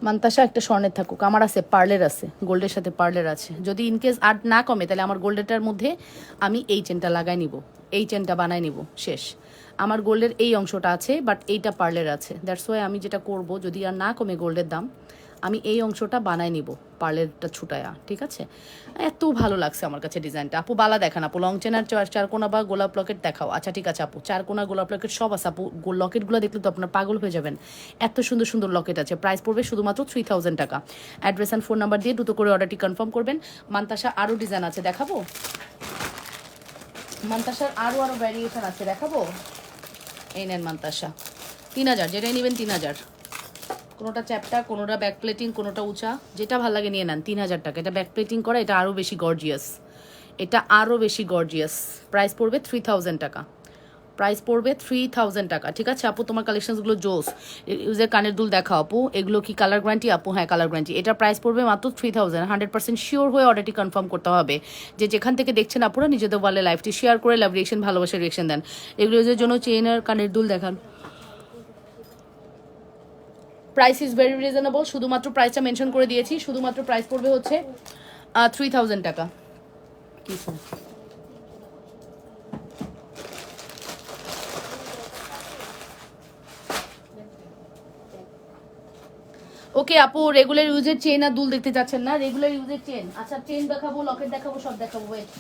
মান্তাসা একটা স্বর্ণের থাকুক, আমার আছে পার্লের আছে, গোল্ডের সাথে পার্লের আছে। যদি ইনকেস আর না কমে তাহলে আমার গোল্ডেরটার মধ্যে আমি এই চেনটা লাগাই নিব, এই চেনটা বানাই নিব, শেষ। আমার গোল্ডের এই অংশটা আছে, বাট এইটা পার্লের আছে। দ্যাটস ওয়াই আমি যেটা করব, যদি আর না কমে গোল্ডের দাম, আমি এই অংশটা বানাই নিব পার্লেরটা ছুটায়া, ঠিক আছে? এত ভালো লাগছে আমার কাছে ডিজাইনটা। আপু বালা দেখান আপু, লং চেন আর চারকোনা বা গোলাপ লকেট দেখাও। আচ্ছা ঠিক আছে আপু, চারকোনা গোলাপ লকেট সব আছে আপু। লকেটগুলো দেখলে তো আপনার পাগল হয়ে যাবেন, এত সুন্দর সুন্দর লকেট আছে। প্রাইস পড়বে শুধুমাত্র 3000 টাকা। অ্যাড্রেস অ্যান্ড ফোন নাম্বার দিয়ে দ্রুত করে অর্ডারটি কনফার্ম করবেন। মান্তাসা আরও ডিজাইন আছে, দেখাবো? মান্তাসার আরও ভ্যারিয়েশন আছে, দেখাবো? এই নেন মান্তাসা, 3000, যেটাই নেবেন 3000। কোনোটা চ্যাপ্টা, কোনোটা ব্যাক প্লেটিং, কোনোটা উঁচা, যেটা ভালো লাগে নিয়ে নেন। 3000 টাকা। এটা ব্যাক প্লেটিং করা, এটা আরও বেশি গর্জিয়াস, এটা আরও বেশি গর্জিয়াস। প্রাইস পড়বে 3000 টাকা। প্রাইস পড়বে 3000 টাকা, ঠিক আছে আপু? তোমার কালেকশনসগুলো জোস। ইউজের কানের দুল দেখাও আপু। এগুলো কি কালার গ্যারান্টি আপু? হ্যাঁ কালার গ্যারান্টি। এটা প্রাইস পড়বে মাত্র 3000। 100% শিওর হয়ে অর্ডারটি কনফার্ম করতে হবে। যে যেখান থেকে দেখছেন আপুরা, নিজেদের বলে লাইভটি শেয়ার করে লাভ রিয়েকশন, ভালোবাসার রিয়েকশন দেন। এগুলো ইউজের জন্য চেন আর কানের দুল দেখান। প্রাইস ইজ ভেরি রিজনেবল, শুধুমাত্র প্রাইসটা মেনশন করে দিয়েছি। শুধুমাত্র প্রাইস পড়বে হচ্ছে 3000 টাকা। কিছু ওকে আপু, রেগুলার ইউজের চেন আর দুল দেখতে চাচ্ছেন না? রেগুলার ইউজের চেন, আচ্ছা চেন দেখাবো, লকেট দেখাবো, সব দেখাবো। ওয়েট,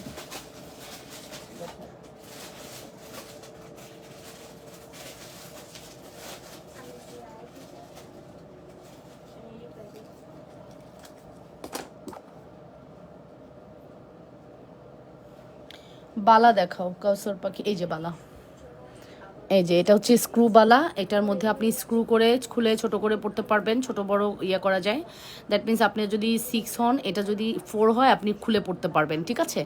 বালা দেখাও কাউসার পাখি। এই যে বালা, এই যে এটা হচ্ছে স্ক্রু বালা। এটার মধ্যে আপনি স্ক্রু করে খুলে ছোট করে পড়তে পারবেন, ছোট বড় ইয়ে করা যায়। দ্যাট মিনস আপনি যদি 6 হন, এটা যদি 4 হয় আপনি খুলে পড়তে পারবেন, ঠিক আছে?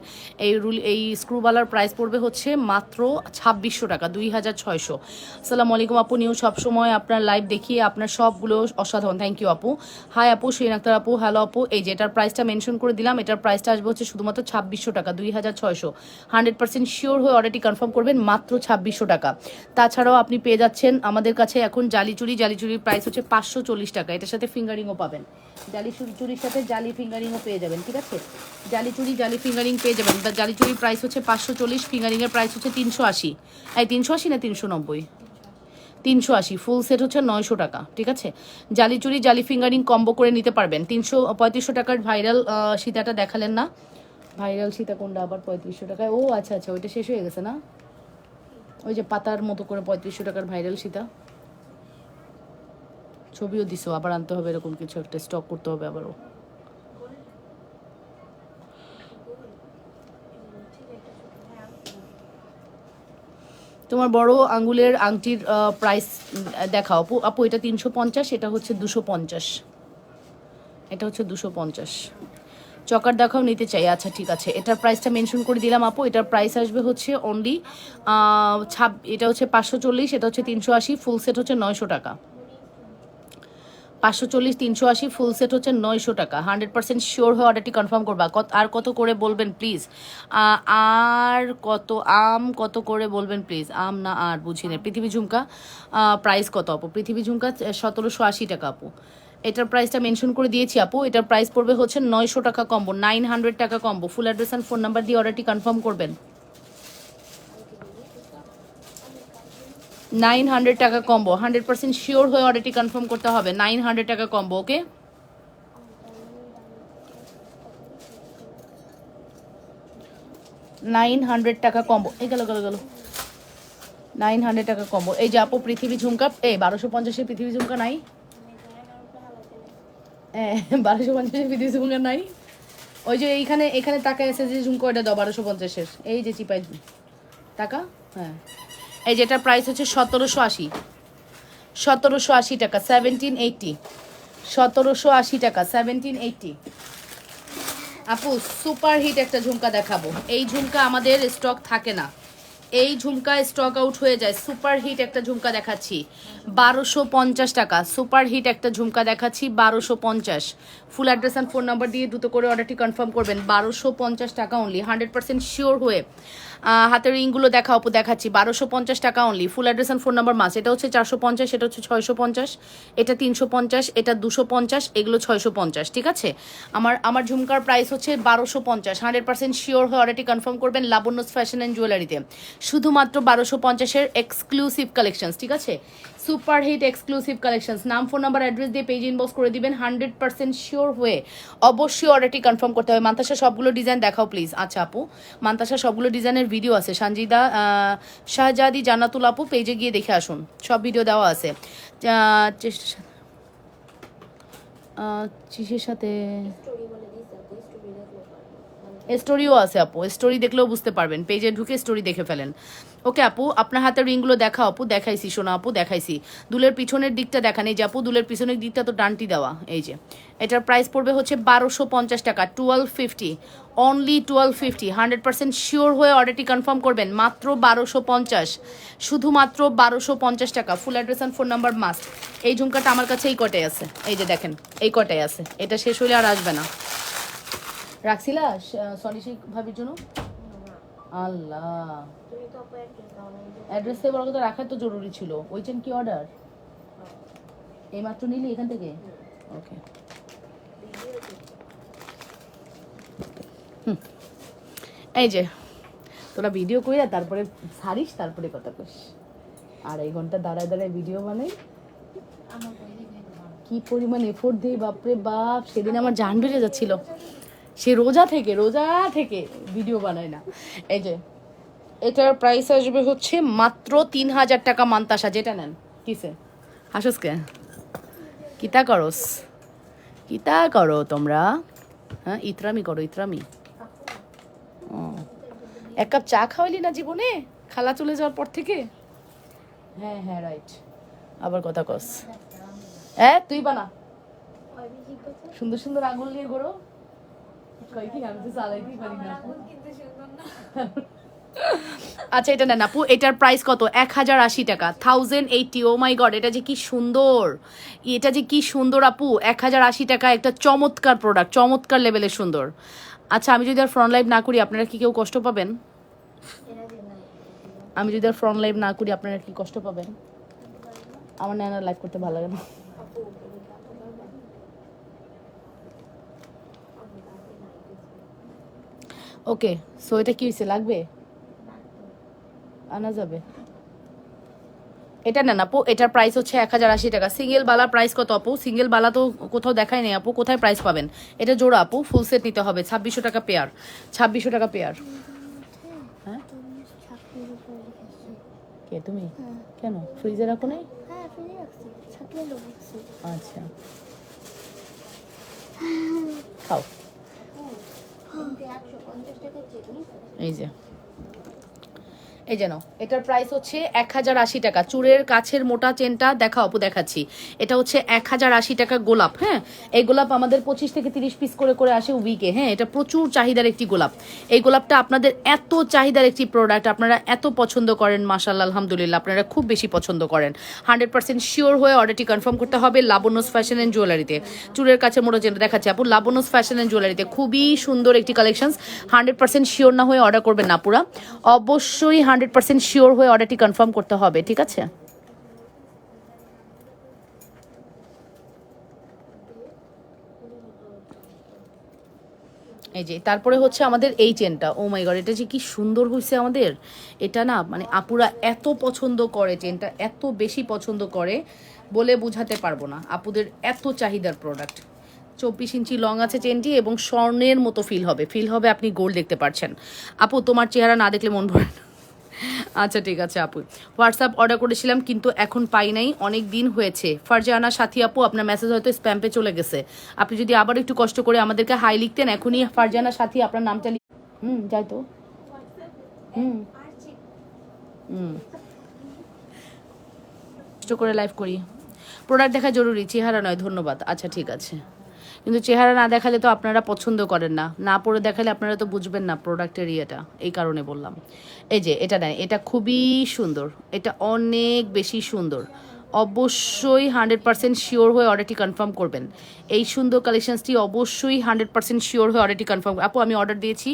এই স্ক্রু বালার প্রাইস পড়বে হচ্ছে মাত্র 2600 টাকা, 2600। আসসালামু আলাইকুম আপু, নিউ সবসময় আপনার লাইভ দেখিয়ে আপনার সবগুলো অসাধারণ, থ্যাংক ইউ আপু। হাই আপু, শিরিন আক্তার আপু, হ্যালো আপু। এই যে এটার প্রাইসটা মেনশন করে দিলাম, এটার প্রাইসটা আসবে হচ্ছে শুধুমাত্র 2600 টাকা, 2600। 100% শিওর হয়ে অর্ডারটি কনফার্ম করবেন, মাত্র 2600 টাকা। তাছাড়াও আপনি পেয়ে যাচ্ছেন আমাদের কাছে এখন জালি চুড়ি। জালি চুড়ির প্রাইস হচ্ছে 540 টাকা। এটার সাথে ফিঙ্গারিংও পাবেন, জালি চুড়ির সাথে জালি ফিঙ্গারিংও পেয়ে যাবেন, ঠিক আছে? জালি চুড়ি জালি ফিঙ্গারিং পেয়ে যাবেন। জালি চুড়ির প্রাইস হচ্ছে 540, ফিঙ্গারিংয়ের প্রাইস হচ্ছে 380। 380 না 390? 380। ফুল সেট হচ্ছে 900 টাকা, ঠিক আছে? জালি চুড়ি জালি ফিঙ্গারিং কম্বো করে নিতে পারবেন। 3500 টাকার ভাইরাল সীতাটা দেখালেন না? ভাইরাল সীতা কোনটা আবার 3500 টাকায়? ও আচ্ছা আচ্ছা, ওইটা শেষ হয়ে গেছে না? ওই যে পাতার মতো করে 3500 টাকার ভাইরাল সীতা, ছবিও দিছো, আবার আনতে হবে, এরকম কিছু একটা স্টক করতে হবে আবারও। তোমার বড় আঙ্গুলের আংটির প্রাইস দেখাও আপু। আপু এটা 350, এটা হচ্ছে 250, এটা হচ্ছে 250। চকার দেখাও, নিতে চাই। আচ্ছা ঠিক আছে, এটার প্রাইসটা মেনশন করে দিলাম আপু। এটার প্রাইস আসবে হচ্ছে অনলি এটা হচ্ছে 540, এটা হচ্ছে 380, ফুল সেট হচ্ছে 900 টাকা। 540, 380, ফুল সেট হচ্ছে 900 টাকা। 100% শিওর হয়ে অর্ডারটি কনফার্ম করবা। আর কত করে বলবেন প্লিজ? আর কত কত করে বলবেন প্লিজ? আম না আর বুঝি না। পৃথিবী ঝুমকা প্রাইস কত আপু? পৃথিবী ঝুমকা 1780 টাকা আপু। এটার প্রাইসটা মেনশন করে দিয়েছি আপু। এটার প্রাইস পড়বে হচ্ছে 900 টাকা কম্বো, 900 টাকা combo. Full address and phone number দিয়ে অর্ডারটি কনফার্ম করবেন। 900 টাকা কম্বো, 100% শিওর হয়ে অর্ডারটি কনফার্ম করতে হবে। 900 টাকা কম্বো, ওকে? টাকা কম্বো। এই গেল 900 টাকা কম্বো। এই যে আপু পৃথিবী ঝুমকা, 1250-এর পৃথিবী ঝুমকা নাই? 1250-এর পৃথিবী ঝুমকা নাই? ওই যে এখানে টাকা এসে যে ঝুমকা, ওইটা দাও 1250-এর। এই যে চিপাই টাকা, হ্যাঁ। এই যেটার প্রাইস হচ্ছে 1780, 1780 টাকা, 1780, 1780 টাকা, 1780। আপু সুপার হিট একটা ঝুমকা দেখাবো। এই ঝুমকা আমাদের স্টক থাকে না, এই ঝুমকা স্টক আউট হয়ে যায়। সুপার হিট একটা ঝুমকা দেখাচ্ছি 1250 টাকা। সুপার হিট একটা ঝুমকা দেখাচ্ছি 1250। ফুল অ্যাড্রেস অ্যান্ড ফোন নাম্বার দিয়ে দ্রুত করে অর্ডারটি কনফার্ম করবেন। 1250 টাকা অনলি, 100% শিওর হয়ে। হাতের রিংগুলো দেখা আপু দেখাচ্ছি 1250 টাকা only. Full address and phone number মাস। এটা হচ্ছে 450, এটা হচ্ছে 650, এটা 350, এটা 250, এগুলো 650। ঠিক আছে, আমার ঝুমকার প্রাইস হচ্ছে 1250। 100% শিওর হয়ে অর্ডারটি কনফার্ম করবেন লাবণ্যস ফ্যাশন অ্যান্ড জুয়েলারিতে। শুধুমাত্র 1250-এর এক্সক্লুসিভ কালেকশনস। ঠিক আছে, সুপার হিট এক্সক্লুসিভ কালেকশনস। নাম, ফোন নাম্বার, অ্যাড্রেস দিয়ে পেজ ইনবক্স করে দিবেন। 100% শিওর হয়ে অবশ্যই অর্ডারটি কনফার্ম করতে হবে। মান্তাসা সবগুলো ডিজাইন দেখাও প্লিজ। আচ্ছা আপু, মান্তাসা সবগুলো ডিজাইনের ভিডিও আছে। সঞ্জিদা শাহজাদি জান্নাতুল আপু পেজে গিয়ে দেখে আসুন, সব ভিডিও দেওয়া আছে। চিসের সাথে স্টোরিও আছে আপু, স্টোরি দেখলেও বুঝতে পারবেন। পেজে ঢুকে স্টোরি দেখে ফেলেন। ওকে আপু, আপনার হাতের রিংগুলো দেখাও আপু। দেখাইছি সোনা আপু, দেখাইছি। দুলের পিছনের দিকটা দেখান। এই যে আপু, দুলের পিছনের দিকটা তো ডানটি দেওয়া। এই যে এটার প্রাইস পড়বে হচ্ছে 1250 টাকা, 1250 অনলি, 1250। 100% শিওর হয়ে অর্ডারটি কনফার্ম করবেন। মাত্র 1250, শুধুমাত্র 1250 টাকা। ফুল address and phone number must. এই ঝুমকাটা আমার কাছে এই কটাই আছে, এই যে দেখেন এই কটাই আছে। এটা শেষ হলে আর আসবে না। রাখছিলা সনিশি ভাবির জন্য? আল্লাহ, অ্যাড্রেস বড় কথা রাখার তো জরুরি ছিল। ওই চেন কি অর্ডার এই মাত্র নিলি এখান থেকে? ওকে, এই যে তোরা ভিডিও কইরা তারপরে ছাড়িস, তারপরে কথা কইস। আর এই ঘন্টা দাঁড়ায় দাঁড়ায় ভিডিও বানাই, কি পরিমাণ এফোর্ট দিই বাপরে বাপ। সেদিন আমার জান বেড়ে যাচ্ছিল, সে রোজা থেকে ভিডিও বানায় না। এই যে এটার প্রাইস আসবে হচ্ছে মাত্র 3000 টাকা। মান্তাসা যেটা নেন। কিসে হাসুস কে? কিতা করো তোমরা? হ্যাঁ, ইতরামি করো, ইতরামি। এক কাপ চা খাওয়াইলি না জীবনে, খালা চলে যাওয়ার পর থেকে? হ্যাঁ হ্যাঁ, রাইট। আবার কথা কস। তুই বানা, সুন্দর সুন্দর আঙুল নিয়ে ঘোরো। আচ্ছা, এটা নেন আপু। এটার প্রাইস কত? 1080 টাকা, 1080। ও মাই গড, এটা যে কি সুন্দর, এটা যে কি সুন্দর আপু। 1080 টাকা, একটা চমৎকার প্রোডাক্ট, চমৎকার লেভেলের সুন্দর। আচ্ছা, আমি যদি আর ফ্রন্ট লাইভ না করি আপনারা কি কেউ কষ্ট পাবেন? আমি যদি আর ফ্রন্ট লাইভ না করি আপনারা কি কষ্ট পাবেন? আমার না লাইভ করতে ভালো লাগে না। ওকে, সো এটা কি হয়েছে, লাগবে? আনা যাবে। এটা নেন আপু, এটার প্রাইস হচ্ছে 1080 টাকা। সিঙ্গেল বালা প্রাইস কত আপু? সিঙ্গেল বালা তো কোথাও দেখাই নেই আপু, কোথায় প্রাইস পাবেন? এটা জোড়া আপু, ফুল সেট নিতে হবে 2600 টাকা পেয়ার। 2600 টাকা পেয়ার। হ্যাঁ, কে তুমি? কেন ফ্রিজে রাখো নাই? আচ্ছা, খাও। এই যে এই যেন এটার প্রাইস হচ্ছে 1080 টাকা। চুড়ের কাছের মোটা চেনটা দেখা আপু, দেখাচ্ছি। এটা হচ্ছে 1080 টাকা গোলাপ। হ্যাঁ, এই গোলাপ আমাদের 25 থেকে 30 পিস করে করে আসে উইকে। হ্যাঁ, এটা প্রচুর চাহিদার একটি গোলাপ। এই গোলাপটা আপনাদের এত চাহিদার একটি প্রোডাক্ট, আপনারা এত পছন্দ করেন, মাশাআল্লাহ আলহামদুলিল্লাহ, আপনারা খুব বেশি পছন্দ করেন। 100% শিওর হয়ে অর্ডারটি কনফার্ম করতে হবে লাবণ্যস ফ্যাশন অ্যান্ড জুয়েলারিতে। চুড়ের কাছে মোটা চেনটা দেখাচ্ছি আপু, লাবণ্যস ফ্যাশন অ্যান্ড জুয়েলারিতে। খুবই সুন্দর একটি কালেকশন। 100% শিওর না হয়ে অর্ডার করবেন না পুরা, অবশ্যই 100% শিওর হয়ে অর্ডারটি কনফার্ম করতে হবে। ঠিক আছে, এই যে তারপরে হচ্ছে আমাদের এই চেনটা। ও মাই গড, এটা যে কি সুন্দর হয়েছে আমাদের। এটা না মানে আপুরা এত পছন্দ করে, চেনটা এত বেশি পছন্দ করে বলে বোঝাতে পারবো না। আপুদের এত চাহিদার প্রোডাক্ট। 24 ইঞ্চি লং আছে চেনটি এবং স্বর্ণের মতো ফিল হবে আপনি গোল্ড দেখতে পাচ্ছেন। আপু তোমার চেহারা না দেখলে মন ভরে না। আচ্ছা ঠিক আছে আপু, হোয়াটসঅ্যাপ অর্ডার করেছিলাম কিন্তু এখন পাই নাই, অনেক দিন হয়েছে। ফারজানা সাথী আপু, আপনার মেসেজ হয়তো স্প্যাম্পে চলে গেছে। আপনি যদি আবার একটু কষ্ট করে আমাদেরকে হাই লিখতেন এখনই। ফারজানা সাথী, আপনার নামটা যাই তো। কষ্ট করে লাইভ করি, প্রোডাক্ট দেখা জরুরি, চেহারা নয়। ধন্যবাদ। আচ্ছা ঠিক আছে, কিন্তু চেহারা না দেখালে তো আপনারা পছন্দ করেন না, না পরে দেখালে আপনারা তো বুঝবেন না প্রোডাক্টের ইয়েটা, এই কারণে বললাম। এই যে এটা নেয়, এটা খুবই সুন্দর, এটা অনেক বেশি সুন্দর। অবশ্যই 100% শিওর হয়ে অর্ডারটি কনফার্ম করবেন। এই সুন্দর কালেকশনসটি অবশ্যই 100% শিওর হয়ে অর্ডারটি কনফার্ম। আপু আমি অর্ডার দিয়েছি,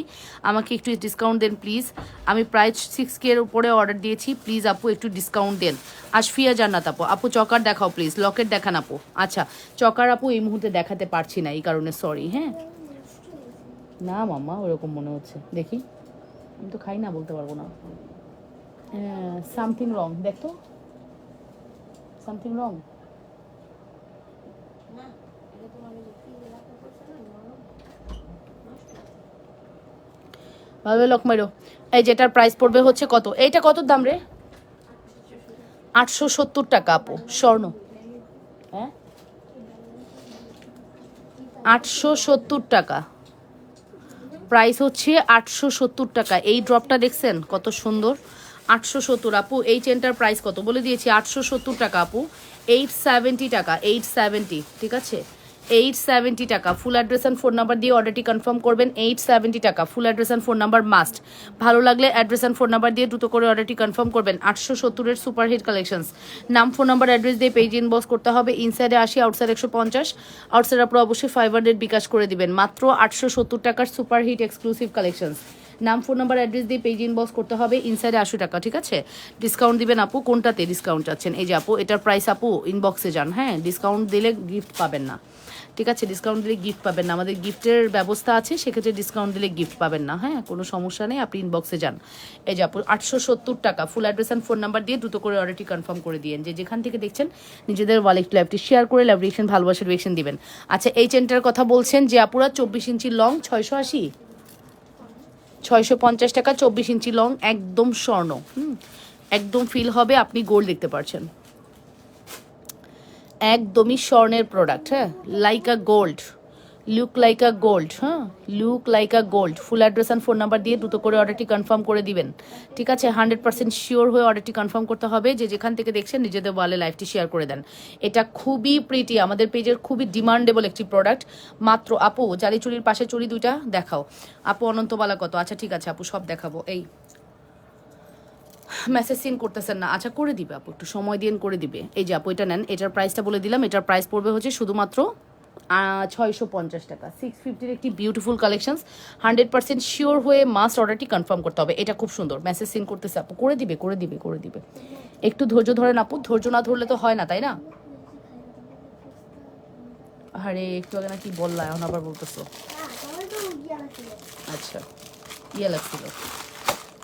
আমাকে একটু ডিসকাউন্ট দেন প্লিজ। আমি প্রায় 6K এর উপরে অর্ডার দিয়েছি, প্লিজ আপু একটু ডিসকাউন্ট দেন। আশফিয়া জান্নাত আপু, আপু চকার দেখাও প্লিজ, লকেট দেখান আপু। আচ্ছা চকার আপু এই মুহূর্তে দেখাতে পারছি না, এই কারণে সরি। হ্যাঁ না মাম্মা ওরকম মনে হচ্ছে, দেখি আমি তো খাই না, বলতে পারবো না। সামথিং রং, দেখতো সামথিং রং। ভালো লক মারো। এই যেটার প্রাইস পড়বে হচ্ছে কত, এইটা কত দাম রে? 870 টাকা আপু, স্বর্ণ। হ্যাঁ 870 টাকা প্রাইস হচ্ছে, 870 টাকা। এই ড্রপটা দেখছেন কত সুন্দর, 870 আপু। এই চেনটার প্রাইস কত বলে দিয়েছি, 870 টাকা আপু। 870 টাকা, 870, ঠিক আছে 870 টাকা। ফুল অ্যাড্রেস অ্যান্ড ফোন নাম্বার দিয়ে অর্ডারটি কনফার্ম করবেন। 870 টাকা, ফুল address and phone number must. ভালো লাগলে অ্যাড্রেস অ্যান্ড ফোন নাম্বার দিয়ে দ্রুত করে অর্ডারটি কনফার্ম করবেন। 870-এর সুপারহিট কালেকশনস। নাম ফোন নাম্বার অ্যাড্রেস দিয়ে পেজ ইনবক্স করতে হবে। ইনসাইডে 80, আউটসাইড 150। আউটসাইড আপনারা অবশ্যই 500 বিকাশ করে দিবেন। মাত্র 870 টাকার সুপারহিট এক্সক্লুসিভ কালেকশনস। নাম ফোন নাম্বার অ্যাড্রেস দিয়ে পেজ ইনবক্স করতে হবে। ইনসাইডে 80 টাকা, ঠিক আছে। ডিসকাউন্ট দিবেন আপু, কোনটাতে ডিসকাউন্ট চাচ্ছেন? এই যে আপু এটার প্রাইস আপু ইনবক্সে যান। হ্যাঁ ডিসকাউন্ট দিলে গিফট পাবেন না, ঠিক আছে। ডিসকাউন্ট দিলে গিফট পাবেন না, আমাদের গিফটের ব্যবস্থা আছে, সেক্ষেত্রে ডিসকাউন্ট দিলে গিফট পাবেন না। হ্যাঁ কোনো সমস্যা নেই, আপনি ইনবক্সে যান। এই যে আপু 870 টাকা, ফুল অ্যাড্রেস অ্যান্ড ফোন নাম্বার দিয়ে দ্রুত করে অর্ডারটি কনফার্ম করে দিয়েন। যে যেখান থেকে দেখছেন নিজেদের ওয়ালেট লাইভটি শেয়ার করে লাভ রিয়েকশন, ভালোবাসার রিয়েকশন দিবেন। আচ্ছা এই চেনটার কথা বলছেন যে আপুরা 24 ইঞ্চি লং 680, 650 টাকা, 24 ইঞ্চি লং, একদম স্বর্ণ। একদম ফিল হবে, আপনি গোল্ড দেখতে পাচ্ছেন, একদমই স্বর্ণের প্রোডাক্ট। হ্যাঁ like a gold, look like a gold. হ্যাঁ look like a gold. Full address and phone number দিয়ে দ্রুত করে অর্ডারটি কনফার্ম করে দিবেন, ঠিক আছে। 100% শিওর হয়ে অর্ডারটি কনফার্ম করতে হবে। যে যেখান থেকে দেখছেন নিজেদের ওয়ালে লাইভটি শেয়ার করে দেন। এটা খুবই প্রিটি, আমাদের পেজের খুবই ডিমান্ডেবল একটি প্রোডাক্ট। মাত্র আপু জালি চুরির পাশে চুরি দুইটা দেখাও আপু। অনন্তবালা কত? আচ্ছা ঠিক আছে আপু সব দেখাবো। এই মেসেজ সিন করতেছেন না, আচ্ছা করে দিবে আপু, একটু সময় দিয়ে করে দিবে। এই যে আপু এটা নেন, এটার প্রাইসটা বলে দিলাম। এটার প্রাইস পড়বে হচ্ছে শুধুমাত্র 650 টাকা। 650-এর একটি বিউটিফুল কালেকশনস। 100% শিওর হয়ে মাস্ট অর্ডারটি কনফার্ম করতে হবে। এটা খুব সুন্দর, মেসেজ সিন করতেছে আপু, করে দিবে করে দিবে করে দিবে। একটু ধৈর্য ধরেন আপু, ধৈর্য না ধরলে তো হয় না, তাই না? আরে একটু আগে না কি বললা, এখন আবার বলতেছো। আচ্ছা ইয়া লাগছিল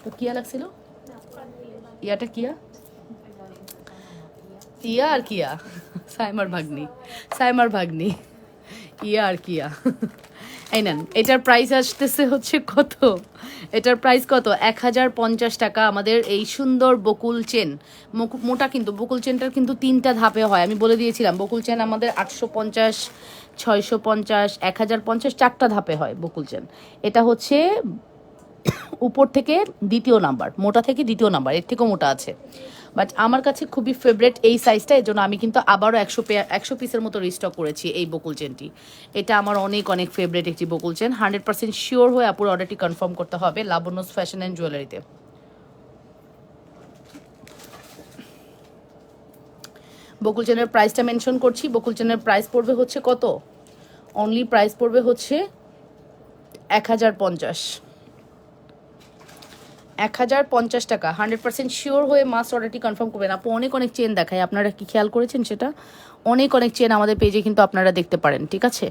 তো, কিয়া লাগছিল, ইয়াটা কিয়া, ইয়া আর কিয়া, সাইমার ভাগ্নি, সাইমার ভাগ্নি, ইয়া আর কিয়া। এই নেন, এটার প্রাইস আসতেছে হচ্ছে কত, এটার প্রাইস কত, 1050 টাকা। আমাদের এই সুন্দর বকুল চেন, মোটা কিন্তু বকুল চেনটার কিন্তু 3টা ধাপে হয়, আমি বলে দিয়েছিলাম। বকুল চেন আমাদের 850, 650, 1050, 4টা ধাপে হয় বকুল চেন। এটা হচ্ছে উপর থেকে দ্বিতীয় নাম্বার, মোটা থেকে দ্বিতীয় নাম্বার, এর থেকেও মোটা আছে। বাট আমার কাছে খুবই ফেভারেট এই সাইজটা, এর জন্য আমি কিন্তু আবারও 100 পিসের মতো রিস্টক করেছি এই বকুল চেনটি। এটা আমার অনেক অনেক ফেভারেট একটি বকুল চেন। 100% শিওর হয়ে আপুর অর্ডারটি কনফার্ম করতে হবে লাবণ্যস ফ্যাশন অ্যান্ড জুয়েলারিতে। বকুল চেনের প্রাইসটা মেনশন করছি। বকুল চেনের প্রাইস পড়বে হচ্ছে কত, অনলি প্রাইস পড়বে হচ্ছে 1050, 1050 টাকা। 100% শিওর হয়ে মাস্ট অর্ডারটি কনফার্ম করবেন। আপু অনেক অনেক চেন দেখায়, আপনারা কি খেয়াল করেছেন সেটা? অনেক অনেক চেন আমাদের পেজে কিন্তু আপনারা দেখতে পারেন, ঠিক আছে।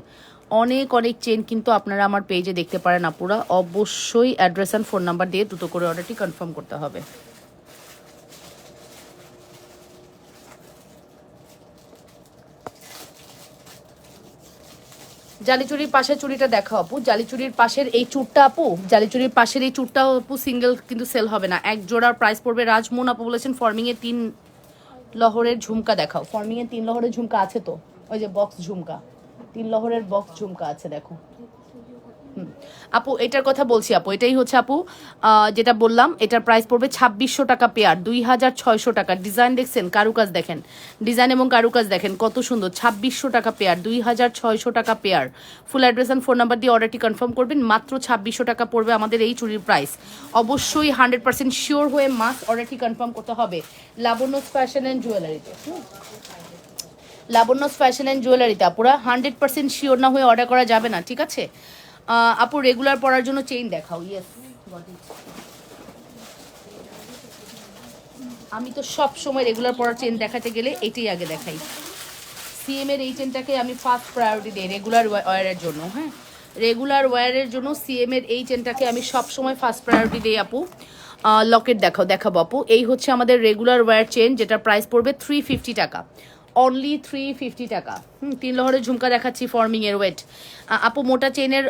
অনেক অনেক চেন কিন্তু আপনারা আমার পেজে দেখতে পারেন আপুরা। অবশ্যই অ্যাড্রেস অ্যান্ড ফোন নাম্বার দিয়ে দ্রুত করে অর্ডারটি কনফার্ম করতে হবে। জালিচুরির পাশের চুড়িটা দেখো আপু, জালিচুরির পাশের এই চুড়টা আপু, জালিচুরির পাশের এই চুড়টা আপু সিঙ্গেল কিন্তু সেল হবে না, এক জোড়ার প্রাইস পড়বে। রাজমুন আপু বলেছেন ফর্মিংয়ে 3 লহরের ঝুমকা দেখাও। ফর্মিংয়ে 3 লহরের ঝুমকা আছে তো, ওই যে বক্স ঝুমকা, 3 লহরের বক্স ঝুমকা আছে দেখো। আপু এটার কথা বলছি আপু, এটাই হচ্ছে আপু যেটা বললাম, এটার প্রাইস পড়বে 2600 টাকা পেয়ার, 2600 টাকা। ডিজাইন দেখছেন, কারুকাজ দেখেন, ডিজাইন এবং কারুকাজ দেখেন কত সুন্দর। 2600 টাকা পেয়ার, 2600 টাকা pair. Full address and phone number দিয়ে অর্ডারটি কনফার্ম করবেন। মাত্র 2600 টাকা পড়বে আমাদের এই চুরির প্রাইস। অবশ্যই 100% শিওর হয়ে মাস্ট অর্ডারটি কনফার্ম করতে হবে লাবণ্যস ফ্যাশন অ্যান্ড জুয়েলারিতে। লাবণ্যস ফ্যাশন অ্যান্ড জুয়েলারিতে আপুরা 100% শিওর না হয়ে অর্ডার করা যাবে না, ঠিক আছে? আপু রেগুলার পরার জন্য চেইন দেখাও। ইয়েস, আমি তো সব সময় রেগুলার পরার চেইন দেখাতে গেলে এটাই আগে দেখাই। সিএম এর এই চেনটাকে আমি ফার্স্ট প্রায়োরিটি দিই রেগুলার ওয়্যারের জন্য। হ্যাঁ, রেগুলার ওয়্যারের জন্য সিএম এর এই চেনটাকে আমি সব সময় ফার্স্ট প্রায়োরিটি দিই আপু। লকেট দেখাবো আপু। এই হচ্ছে আমাদের রেগুলার ওয়্যার চেন, যেটার প্রাইস পড়বে 350 টাকা, অনলি 350 টাকা। 3 লহরের ঝুমকা দেখাচ্ছি ফর্মিং এর ওয়েট। আপু মোটা চেনের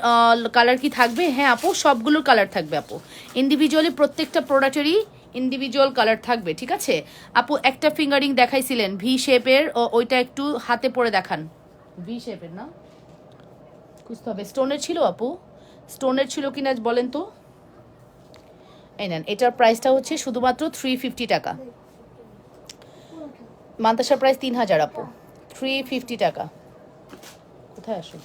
কালার কি থাকবে? হ্যাঁ আপু, সবগুলোর কালার থাকবে আপু। ইন্ডিভিজুয়ালি প্রত্যেকটা প্রোডাক্টেরই ইন্ডিভিজুয়াল কালার থাকবে, ঠিক আছে? আপু একটা ফিঙ্গারিং দেখাইছিলেন ভি শেপের, ওইটা একটু হাতে পরে দেখান। ভি শেপের না, বুঝতে হবে। স্টোনের ছিল আপু, স্টোনের ছিল কিনা বলেন তো। এই নেন, এটার প্রাইসটা হচ্ছে শুধুমাত্র 350 টাকা। মান্তাসার প্রাইস 3000 আপু, 350 টাকা। কোথায় আসো?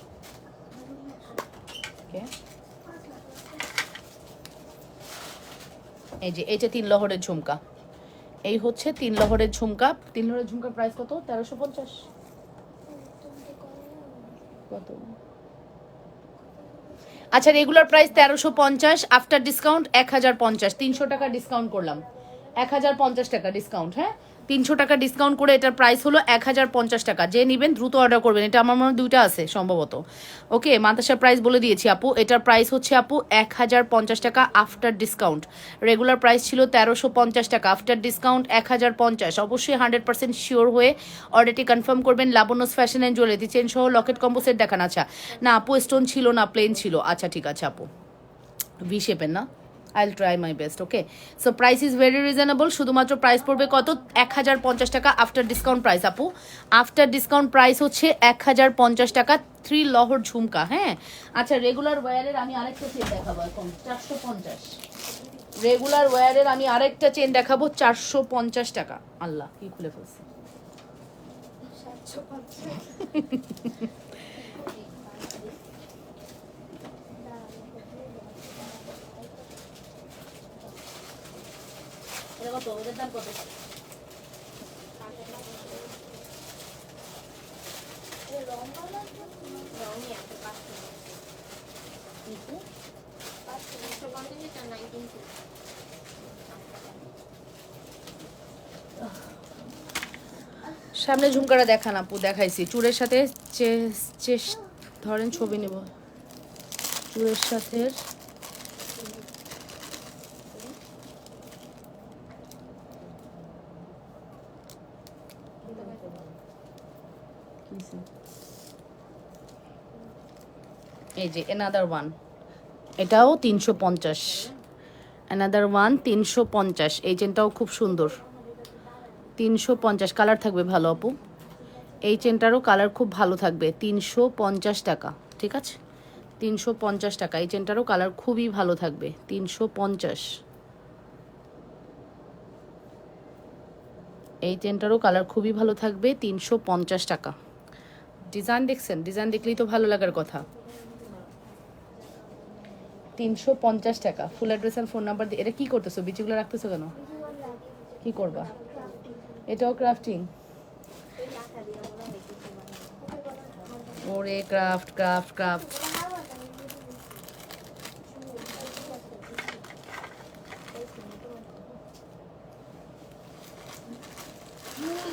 এই যে এইটা 3 লহরের ঝুমকা, এই হচ্ছে 3 লহরের ঝুমকা। 3 লহরের ঝুমকার প্রাইস কত? 1350। কত? আচ্ছা, রেগুলার প্রাইস 1350, আফটার ডিসকাউন্ট 1050, 300 টাকা ডিসকাউন্ট করলাম, 1050 টাকা ডিসকাউন্ট। হ্যাঁ, 300 টাকা ডিসকাউন্ট করে এটার প্রাইস হলো 1050 টাকা। যে নেবেন দ্রুত অর্ডার করবেন, এটা আমার মনে হয় 2টা আছে সম্ভবত। ওকে, মান্তাসার প্রাইস বলে দিয়েছি আপু, এটার প্রাইস হচ্ছে আপু 1050 টাকা আফটার ডিসকাউন্ট। রেগুলার প্রাইস ছিল 1350 টাকা, আফটার ডিসকাউন্ট 1050। অবশ্যই 100% শিওর হয়ে অর্ডারটি কনফার্ম করবেন। Labanyas fashion and jewellery chain সহ লকেট কম্বো সেট দেখান। আচ্ছা না আপু, স্টোন ছিল না, প্লেন ছিল। আচ্ছা ঠিক আছে আপু, ভি শেপের না, আইল try my best. Okay, so price is very reasonable. শুধুমাত্র প্রাইস পড়বে কত? 1050 টাকা আফটার ডিসকাউন্ট প্রাইস আপু। আফটার ডিসকাউন্ট প্রাইস হচ্ছে 1050 টাকা, 3 লহর ঝুমকা। হ্যাঁ, আচ্ছা রেগুলার ওয়্যারের আমি আরেকটা চেন দেখাবো এখন 450। রেগুলার ওয়্যারের আমি আরেকটা চেন দেখাবো 450 টাকা। আল্লাহ, কি খুলে ফেলছে। কত? ওদের দাম কত? সামনে ঝুমকাটা দেখান আপু, দেখাইছি চুরের সাথে। ধরেন ছবি নেব চুরের সাথে। এই যে এনাদার ওয়ান, এটাও 350। Another one 350। এই চেনটাও খুব সুন্দর, 350। কালার থাকবে ভালো আপু, এই চেনটারও কালার খুব ভালো থাকবে। 350 টাকা, ঠিক আছে? 350 টাকা। এই চেনটারও কালার খুবই ভালো থাকবে, 350। এই চেনটারও কালার খুবই ভালো থাকবে, 350 টাকা। ডিজাইন দেখছেন? ডিজাইন দেখলেই তো ভালো লাগার কথা। 350 টাকা। ফুল অ্যাড্রেস আর ফোন নাম্বার দিয়ে। এটা কি করতেছো? বিচিগুলো রাখতেছো কেন? কি করবা? এটাও ক্রাফটিং। ওরে ক্রাফট ক্রাফট ক্রাফট।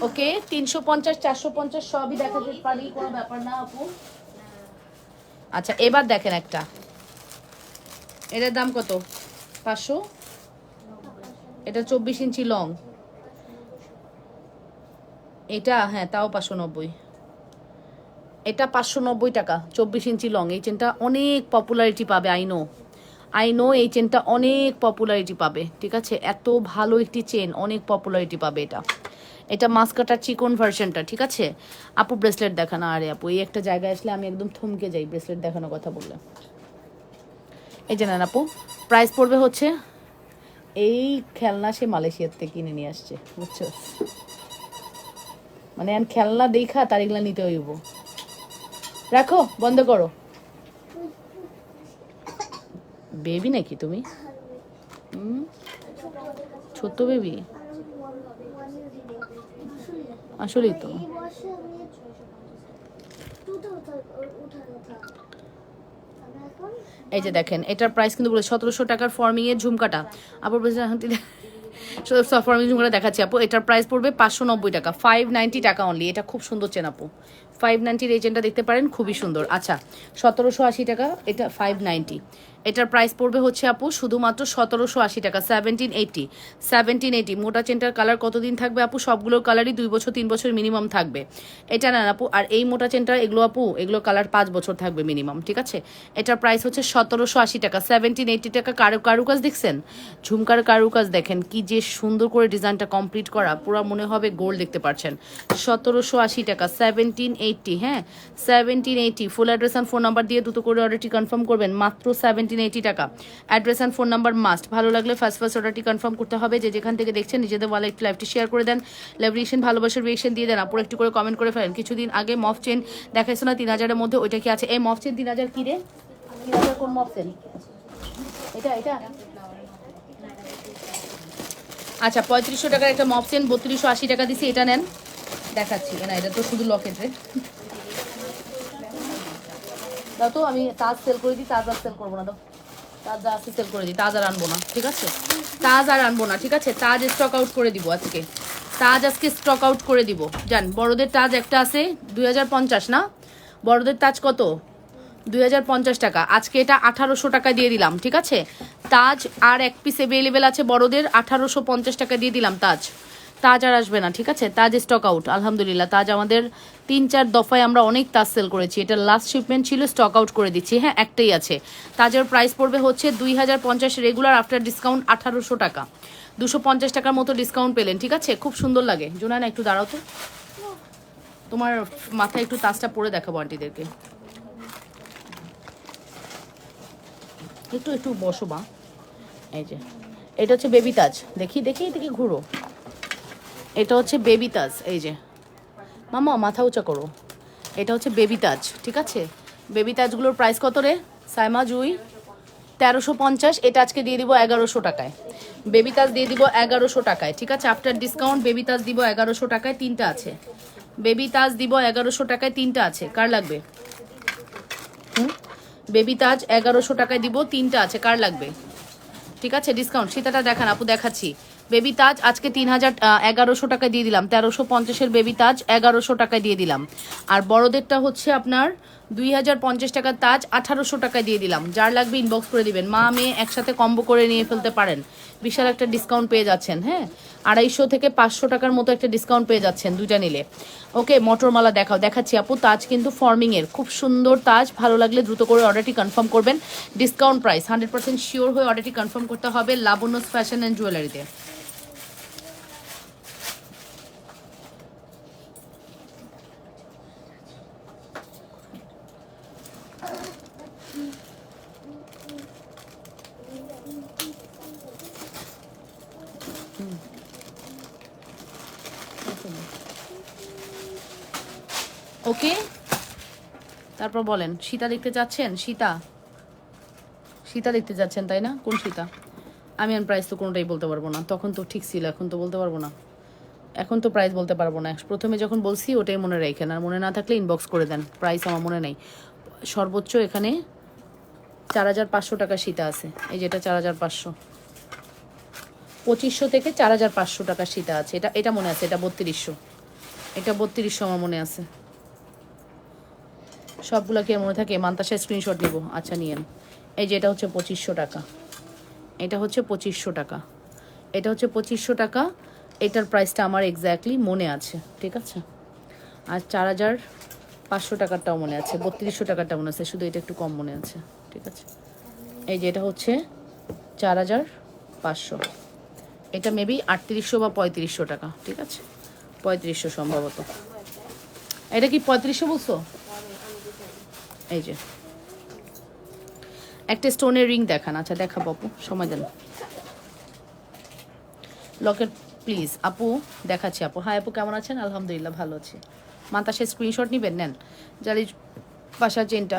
ওকে, 350 450 সবই দেখাতে পারি, কোনো ব্যাপার না আপু। আচ্ছা এবার দেখেন একটা, এটার দাম কত? 500। এটা 24 ইঞ্চি লং, এটা হ্যাঁ তাও 590। এটা 590 টাকা, 24 ইঞ্চি লং। এই চেনটা অনেক পপুলারিটি পাবে, আই নো এই চেনটা অনেক পপুলারিটি পাবে, ঠিক আছে? এত ভালো একটি চেন, অনেক পপুলারিটি পাবে এটা। এটা মাস্কাটার চিকন ভার্সনটা, ঠিক আছে? আপু ব্রেসলেট দেখানো। আরে আপু, এই একটা জায়গায় আসলে আমি একদম থমকে যাই ব্রেসলেট দেখানোর কথা বললে। এই যে নেন আপু, প্রাইস পড়বে হচ্ছে, এই খেলনা সে মালয়েশিয়ার থেকে কিনে নিয়ে আসছে, বুঝছো? মানে খেলনা দেখা তার এগুলা নিতে হইব। রাখো, বন্ধ করো। বেবি নাকি তুমি? ছোট্ট বেবি, আসলেই তো। এই যে দেখেন, এটার প্রাইস কিন্তু বলে 1700 টাকার ফর্মিং এর ঝুমকাটা। আবার বলছে ফর্মিং ঝুমকাটা দেখাচ্ছি আপু, এটার প্রাইস পড়বে 590 টাকা, 590 টাকা অনলি। এটা খুব সুন্দর চেন আপু, 590 এই চেনটা দেখতে পারেন, খুবই সুন্দর। আচ্ছা, 1780 টাকা, এটা 590। এটার প্রাইস পড়বে হচ্ছে আপু শুধুমাত্র 1780 টাকা, 1780। 1780 মোটা চেনটার কালার কতদিন থাকবে আপু? সবগুলোর কালারই 2 বছর 3 বছর মিনিমাম থাকবে। এটা না আপু, আর এই মোটা চেনটা এগুলো আপু, এগুলো কালার 5 বছর থাকবে মিনিমাম, ঠিক আছে? এটার প্রাইস হচ্ছে 1780 টাকা, 1780 টাকা। কারুকাজ দেখছেন, ঝুমকার কারুকাজ দেখেন কি যে সুন্দর করে ডিজাইনটা কমপ্লিট করা, পুরো মনে হবে গোল্ড দেখতে পাচ্ছেন। 1780 টাকা, 1780। হ্যাঁ, 1780। ফুল অ্যাড্রেস অ্যান্ড ফোন নাম্বার দিয়ে দ্রুত করে অর্ডারটি কনফার্ম করবেন, মাত্র 1780 টাকা। Address and phone number must. ভালো লাগলে ফার্স্ট অর্ডারটি কনফার্ম করতে হবে। যে যেখান থেকে দেখছেন নিজেদের ওয়ালেট লাইভটি শেয়ার করে দেন, লাইভ রিয়েকশন, ভালোবাসার রিয়েকশন দিয়ে দেন। আপুর একটু করে কমেন্ট করে ফেলেন। কিছুদিন আগে মফ চেন দেখাইছো না 3000-এর মধ্যে, ওইটা কি আছে? এই মফ চেন 3000 কি রে? 3000 কোন মফ চেন? এটা আচ্ছা, 3500 টাকার একটা মফ চেন 3280 টাকা দিছি, এটা নেন। দেখাচ্ছি না, এটা তো শুধু লকেট রে। দাও তো, আমি তাজ সেল করে দিই, তাজ আর সেল করবো না। দাও, তাজ যা আছে সেল করে দিই, তাজ আর আনবো না, ঠিক আছে? তাজ আর আনবো না, ঠিক আছে? তাজ স্টক আউট করে দিব আজকে, তাজ আজকে স্টক আউট করে দিব। জান, বড়দের তাজ একটা আছে 2050 না? বড়দের তাজ কত? 2050 টাকা। আজকে এটা 1800 টাকা দিয়ে দিলাম, ঠিক আছে? তাজ আর এক পিস অ্যাভেলেবেল আছে বড়দের, 1850 টাকা দিয়ে দিলাম তাজ। তাজ আর আসবে না, ঠিক আছে? তাজ স্টক আউট, আলহামদুলিল্লাহ। তাজ আমাদের 3-4 দফায় আমরা অনেক তাজ সেল করেছি, এটা লাস্ট শিপমেন্ট ছিল, স্টক আউট করে দিচ্ছি। হ্যাঁ, একটাই আছে। তাজের প্রাইস পড়বে হচ্ছে 2050, রেগুলার আফটার ডিসকাউন্ট 1800 টাকা। 250 টাকার মতো ডিসকাউন্ট পেলেন, ঠিক আছে? খুব সুন্দর লাগে। জোনানা একটু দাঁড়াও তো, তোমার মাথায় একটু তাজটা পরে দেখাবো আন্টিদেরকে। একটু বসো বা। এই যে এটা হচ্ছে বেবি তাজ, দেখি ঘুরো। এটা হচ্ছে বেবি তাজ, এই যে মামা মাথা উঁচা করো। এটা হচ্ছে বেবি তাজ, ঠিক আছে? বেবি তাজগুলোর প্রাইস কত রে সাইমা জুই? 1350। এটা আজকে দিয়ে দিব 1100 টাকায়। বেবি তাজ দিয়ে দিব 1100 টাকায়, ঠিক আছে? আফটার ডিসকাউন্ট বেবি তাজ দিব 1100 টাকায়, 3টা আছে। বেবি তাজ দিব 1100 টাকায়, 3টা আছে। কার লাগবে? বেবি তাজ 1100 টাকায় দিব, 3টা আছে। কার লাগবে? ঠিক আছে, ডিসকাউন্ট। সীতাটা দেখান আপু, দেখাচ্ছি। বেবি তাজ আজকে 1100 টাকায় দিয়ে দিলাম। 1350-এর বেবি তাজ 1100 টাকায় দিয়ে দিলাম। আর বড়দেরটা হচ্ছে আপনার 2050 টাকার তাজ 1800 টাকায় দিয়ে দিলাম। যার লাগবে ইনবক্স করে দিবেন। মা মেয়ে একসাথে কম্বো করে নিয়ে ফেলতে পারেন, বিশাল একটা ডিসকাউন্ট পেয়ে যাচ্ছেন। হ্যাঁ, 250 থেকে 500 টাকার মতো একটা ডিসকাউন্ট পেয়ে যাচ্ছেন দুইটা নিলে। ওকে, মটরমালা দেখাচ্ছি আপু। তাজ কিন্তু ফর্মিংয়ের খুব সুন্দর তাজ। ভালো লাগলে দ্রুত করে অর্ডারটি কনফার্ম করবেন। ডিসকাউন্ট প্রাইস, 100% শিওর হয়ে অর্ডারটি কনফার্ম করতে হবে লাবণ্যস ফ্যাশন অ্যান্ড জুয়েলারিতে। ওকে, তারপর বলেন, সীতা দেখতে চাচ্ছেন? সীতা দেখতে যাচ্ছেন, তাই না? কোন সীতা? আমি আর প্রাইস তো কোনোটাই বলতে পারবো না। তখন তো ঠিক ছিল, এখন তো বলতে পারবো না। এখন তো প্রাইস বলতে পারবো না। প্রথমে যখন বলছি ওটাই মনে রাখেন, আর মনে না থাকলে ইনবক্স করে দেন। প্রাইস আমার মনে নেই। সর্বোচ্চ এখানে 4500 টাকা সীতা আছে। এই যেটা 4500, 2500 থেকে 4500 টাকা সীতা আছে। এটা মনে আছে। এটা 3200, এটা 3200 আমার মনে আছে। সবগুলা কি মনে থাকে? মান্তাসা স্ক্রিনশট নিব। আচ্ছা নিয়েন। এই যে এটা হচ্ছে 2500 টাকা, এটা হচ্ছে 2500 টাকা, এটা হচ্ছে 2500 টাকা। এটার প্রাইসটা আমার এক্স্যাক্টলি মনে আছে, ঠিক আছে? আর 4500 টাকারটাও মনে আছে, 3200 টাকারটা মনে আছে, শুধু এটা একটু কম মনে আছে, ঠিক আছে? এই যে এটা হচ্ছে 4500, এটা মেবি 3800 বা 3500 টাকা, ঠিক আছে? 3500 সম্ভবত। এটা কি 3500 বলছো? এই যে একটা স্টোনের রিং দেখান। আচ্ছা দেখাবো আপু, সময় দেন। লকেট প্লিজ আপু, দেখাচ্ছি আপু। হাই আপু, কেমন আছেন? আলহামদুলিল্লাহ ভালো আছি। মান্তাসের স্ক্রিনশট নেবেন, নেন। জালি পাশার চেনটা,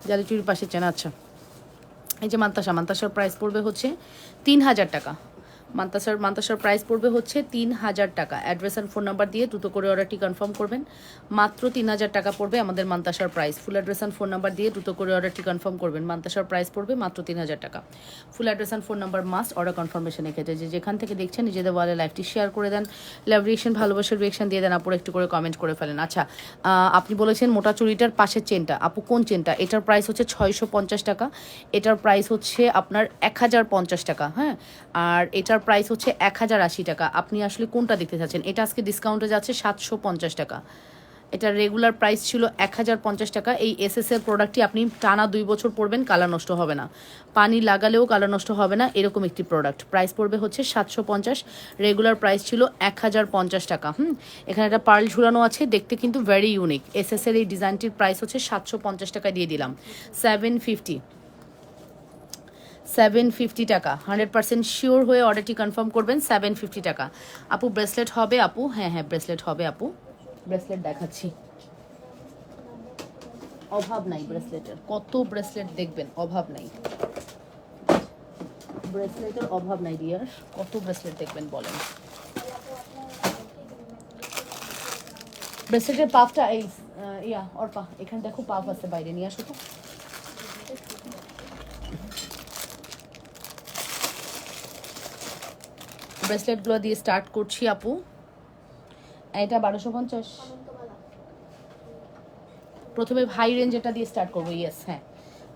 জালি চুরির পাশের চেন। আচ্ছা, এই যে মান্তাসার প্রাইস পড়বে হচ্ছে 3000 টাকা। মান্তাসার প্রাইস পড়বে হচ্ছে 3000 টাকা। অ্যাড্রেস অ্যান্ড ফোন নাম্বার দিয়ে দ্রুত করে অর্ডারটি কনফার্ম করবেন। মাত্র 3000 টাকা পড়বে আমাদের মান্তাসার price. Full address and phone number দিয়ে দ্রুত করে অর্ডারটি কনফার্ম করবেন। মান্তাসার প্রাইস পড়বে মাত্র 3000 টাকা। ফুল address and phone number must order confirmation ক্ষেত্রে। যে যেখান থেকে দেখছেন নিজেদের ওয়ালে লাইভটি শেয়ার করে দেন, লাভ রিয়েকশন, ভালোবাসার রিয়েকশন দিয়ে দেন। আপুর একটু করে কমেন্ট করে ফেলেন। আচ্ছা, আপনি বলেছেন মোটা চুড়িটার পাশের চেনটা, আপু কোন চেনটা? এটার প্রাইস হচ্ছে 650 টাকা। এটার প্রাইস হচ্ছে আপনার 1050 টাকা। হ্যাঁ, আর এটার প্রাইস হচ্ছে 1080 টাকা। আপনি আসলে কোনটা দেখতে চাচ্ছেন? এটা আজকে ডিসকাউন্টে যাচ্ছে 750 টাকা। এটার রেগুলার প্রাইস ছিল 1050 টাকা। এই এসএসএর প্রোডাক্টটি আপনি টানা 2 বছর পরবেন, কালার নষ্ট হবে না, পানি লাগালেও কালার নষ্ট হবে না, এরকম একটি প্রোডাক্ট। প্রাইস পড়বে হচ্ছে 750, রেগুলার প্রাইস ছিল 1050 টাকা। এখানে একটা পার্ল ঝুলানো আছে, দেখতে কিন্তু ভেরি ইউনিক। এসএসএর এই ডিজাইনটির প্রাইস হচ্ছে 750 টাকা দিয়ে দিলাম। 750 টাকা। 100% শিওর হয়ে অর্ডারটি কনফার্ম করবেন। 750 টাকা। আপু ব্রেসলেট হবে আপু? হ্যাঁ হ্যাঁ, ব্রেসলেট হবে আপু। ব্রেসলেট দেখাচ্ছি, অভাব নাই ব্রেসলেটের। কত ব্রেসলেট দেখবেন, অভাব নাই ব্রেসলেটের, অভাব নাই ডিয়ার। কত ব্রেসলেট দেখবেন বলেন। ব্রেসলেটের পাফটা এই অর্পা, এখানে দেখো পাফ আছে, বাইরে নিয়ে আসো তো। ব্রেসলেটগুলো দিয়ে স্টার্ট করছি আপু। এটা 1250। প্রথমে হাই রেঞ্জ এটা দিয়ে স্টার্ট করবো। ইয়েস, হ্যাঁ,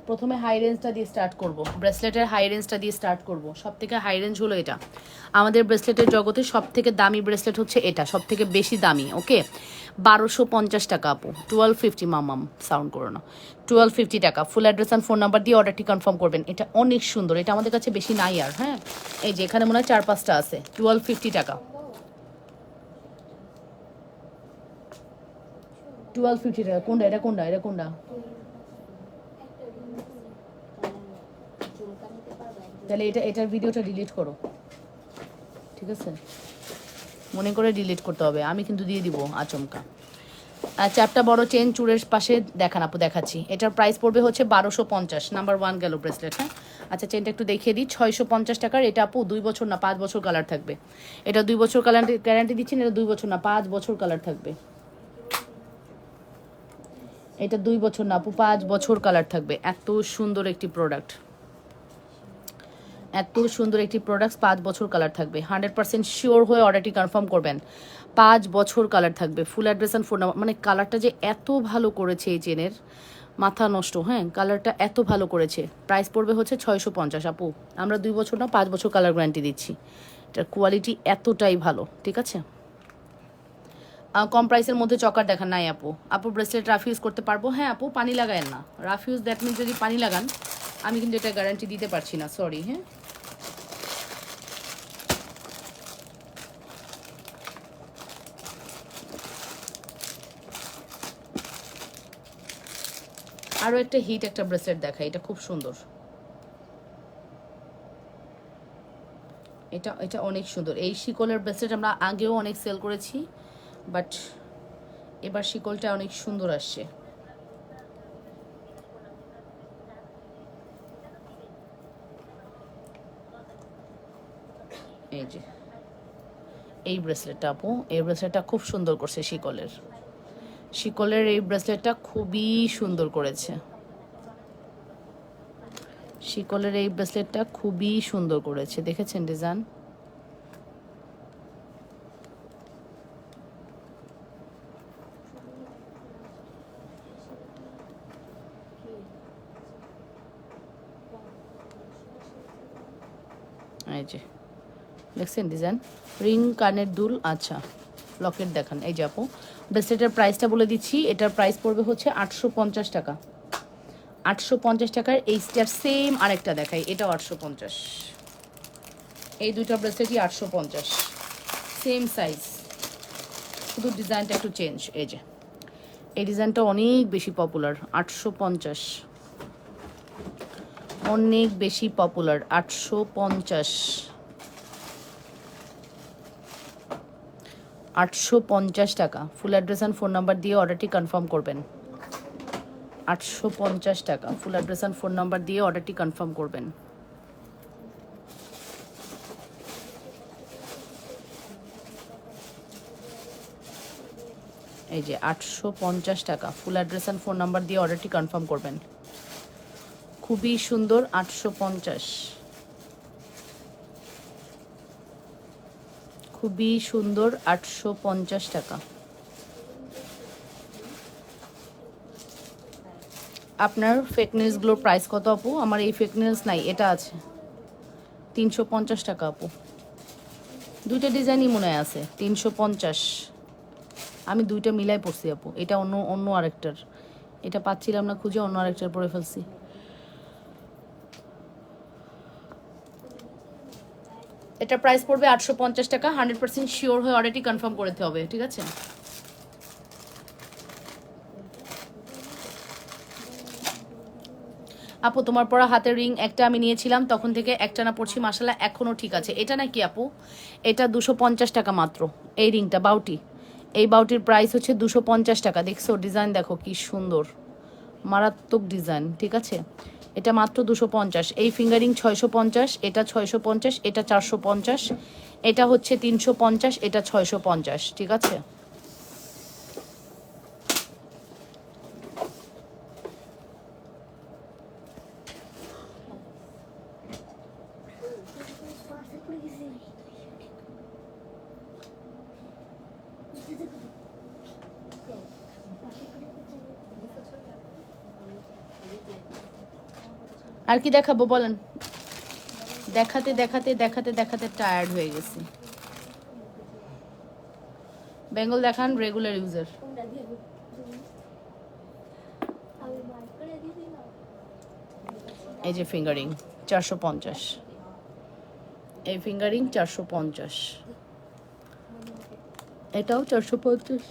প্রথমে হাই রেঞ্জটা দিয়ে স্টার্ট করব। ব্রেসলেটের হাই রেঞ্জটা দিয়ে স্টার্ট করব। সব থেকে হাই রেঞ্জ হলো এটা। আমাদের ব্রেসলেটের জগতে সব থেকে দামি ব্রেসলেট হচ্ছে এটা, সব থেকে বেশি দামি। ওকে, 1250 টাকা আপু। 1250, মামাম সাউন্ড করো না। 1250 টাকা। ফুল অ্যাড্রেস অ্যান্ড ফোন নাম্বার দিয়ে অর্ডারটি কনফার্ম করবেন। এটা অনেক সুন্দর, এটা আমাদের কাছে বেশি নাই আর। হ্যাঁ, এই যে এখানে মনে হয় 4-5টা আছে। 1250 টাকা। 1250 টাকা। কোনটা এটা? কোনটা এটা? কোনটা? তাহলে এটার ভিডিওটা ডিলিট করো, ঠিক আছে? মনে করে ডিলিট করতে হবে, আমি কিন্তু দিয়ে দিব আচমকা। চ্যাপটা বড় চেন চূড়ের পাশে দেখান আপু, দেখাচ্ছি। এটার প্রাইস পড়বে হচ্ছে 1250। নাম্বার 1 গেল ব্রেসলেট। হ্যাঁ, আচ্ছা, চেনটা একটু দেখিয়ে দিই। 650 টাকার। এটা আপু 2 বছর না 5 বছর কালার থাকবে। এটা 2 বছর কালার গ্যারান্টি দিচ্ছেন। এটা 2 বছর না 5 বছর কালার থাকবে। এটা 2 বছর না আপু, 5 বছর কালার থাকবে। এত সুন্দর একটি প্রোডাক্ট, এত সুন্দর একটি প্রোডাক্ট। 5 বছর কালার থাকবে। 100% শিওর হয়ে অর্ডারটি কনফার্ম করবেন। 5 বছর কালার থাকবে। ফুল অ্যাড্রেস অ্যান্ড ফোন নাম্বার, মানে কালারটা যে এত ভালো করেছে এই চেনের, মাথা নষ্ট। হ্যাঁ, কালারটা এত ভালো করেছে। প্রাইস পড়বে হচ্ছে 650 আপু। আমরা 2 বছর না 5 বছর কালার গ্যারান্টি দিচ্ছি। এটার কোয়ালিটি এতটাই ভালো, ঠিক আছে? কম প্রাইসের মধ্যে চকার দেখান নাই আপু। আপু ব্রেসলেট রাফ ইউজ করতে পারবো? হ্যাঁ আপু, পানি লাগায়েন না। রাফ ইউজ দ্যাট মিনস যদি পানি লাগান, আমি কিন্তু এটা গ্যারান্টি দিতে পারছি না, সরি। হ্যাঁ, আরও একটা হিট একটা ব্রেসলেট দেখাই, এটা খুব সুন্দর। এটা এটা অনেক সুন্দর। এই শিকলের ব্রেসলেট আমরা আগেও অনেক সেল করেছি, বাট এবার শিকলটা অনেক সুন্দর আসছে। এই যে এই ব্রেসলেটটা আপু, এই ব্রেসলেটটা খুব সুন্দর করছে। শিকলের এই ব্রেসলেটটা খুবই সুন্দর করেছে। শিকলের এই ব্রেসলেটটা খুবই সুন্দর করেছে, দেখেছেন ডিজাইন? এই যে দেখছেন ডিজাইন? রিং, কানের দুল। আচ্ছা, লকেট দেখান। এই যে আপু, ব্রেসলেটের প্রাইসটা বলে দিচ্ছি। এটার প্রাইস পড়বে হচ্ছে 850 টাকা। 850 টাকার এইটার সেম আরেকটা দেখাই, এটাও 850। এই দুইটা ব্রেসলেটই 850, সেম সাইজ, শুধু ডিজাইনটা একটু চেঞ্জ। এই যে এই ডিজাইনটা অনেক বেশি পপুলার। 850। অনেক বেশি পপুলার। 850, 850 টাকা। ফুল অ্যাড্রেস অ্যান্ড ফোন নাম্বার দিয়ে অর্ডারটি কনফার্ম করবেন। 850 টাকা। ফুল অ্যাড্রেস অ্যান্ড ফোন নাম্বার দিয়ে অর্ডারটি কনফার্ম করবেন। এই যে 850 টাকা। ফুল অ্যাড্রেস অ্যান্ড ফোন নাম্বার দিয়ে অর্ডারটি কনফার্ম করবেন। খুবই সুন্দর। 850, খুবই সুন্দর। 850 টাকা। আপনার ফেক নেলসগুলোর প্রাইস কত আপু? আমার এই ফেক নেলস নাই, এটা আছে 350 টাকা আপু। দুইটা ডিজাইনই মনে হয় আছে 350। আমি দুইটা মিলাই পড়ছি আপু। এটা অন্য অন্য আরেকটার, এটা পাচ্ছিলাম না খুঁজে, অন্য আরেকটার পরে ফেলছি। এটা প্রাইস পড়বে 850 টাকা। 100% শিওর হয়ে অর্ডারটি কনফার্ম করতে হবে, ঠিক আছে? আপু তোমার পরা হাতের রিং একটা আমি নিয়েছিলাম, তখন থেকে একটা না পড়ছি, মাশাআল্লাহ এখনও ঠিক আছে। এটা নাকি আপু? এটা 250 টাকা মাত্র। এই রিংটা বাউটি, এই বাউটির প্রাইস হচ্ছে 250 টাকা। দেখছো ডিজাইন দেখো কি সুন্দর, মারাত্মক ডিজাইন, ঠিক আছে? এটা মাত্র 250। এই ফিঙ্গারিং 650, এটা 650, এটা 450, এটা হচ্ছে 350, এটা 650, ঠিক আছে? আর কি দেখাবো বলেন? দেখাতে দেখাতে দেখাতে দেখাতে টায়ার্ড হয়ে গেছি। বেঙ্গল দেখান, রেগুলার ইউজার। এই যে ফিঙ্গারিং 450, এই ফিঙ্গারিং 450, এটাও 450।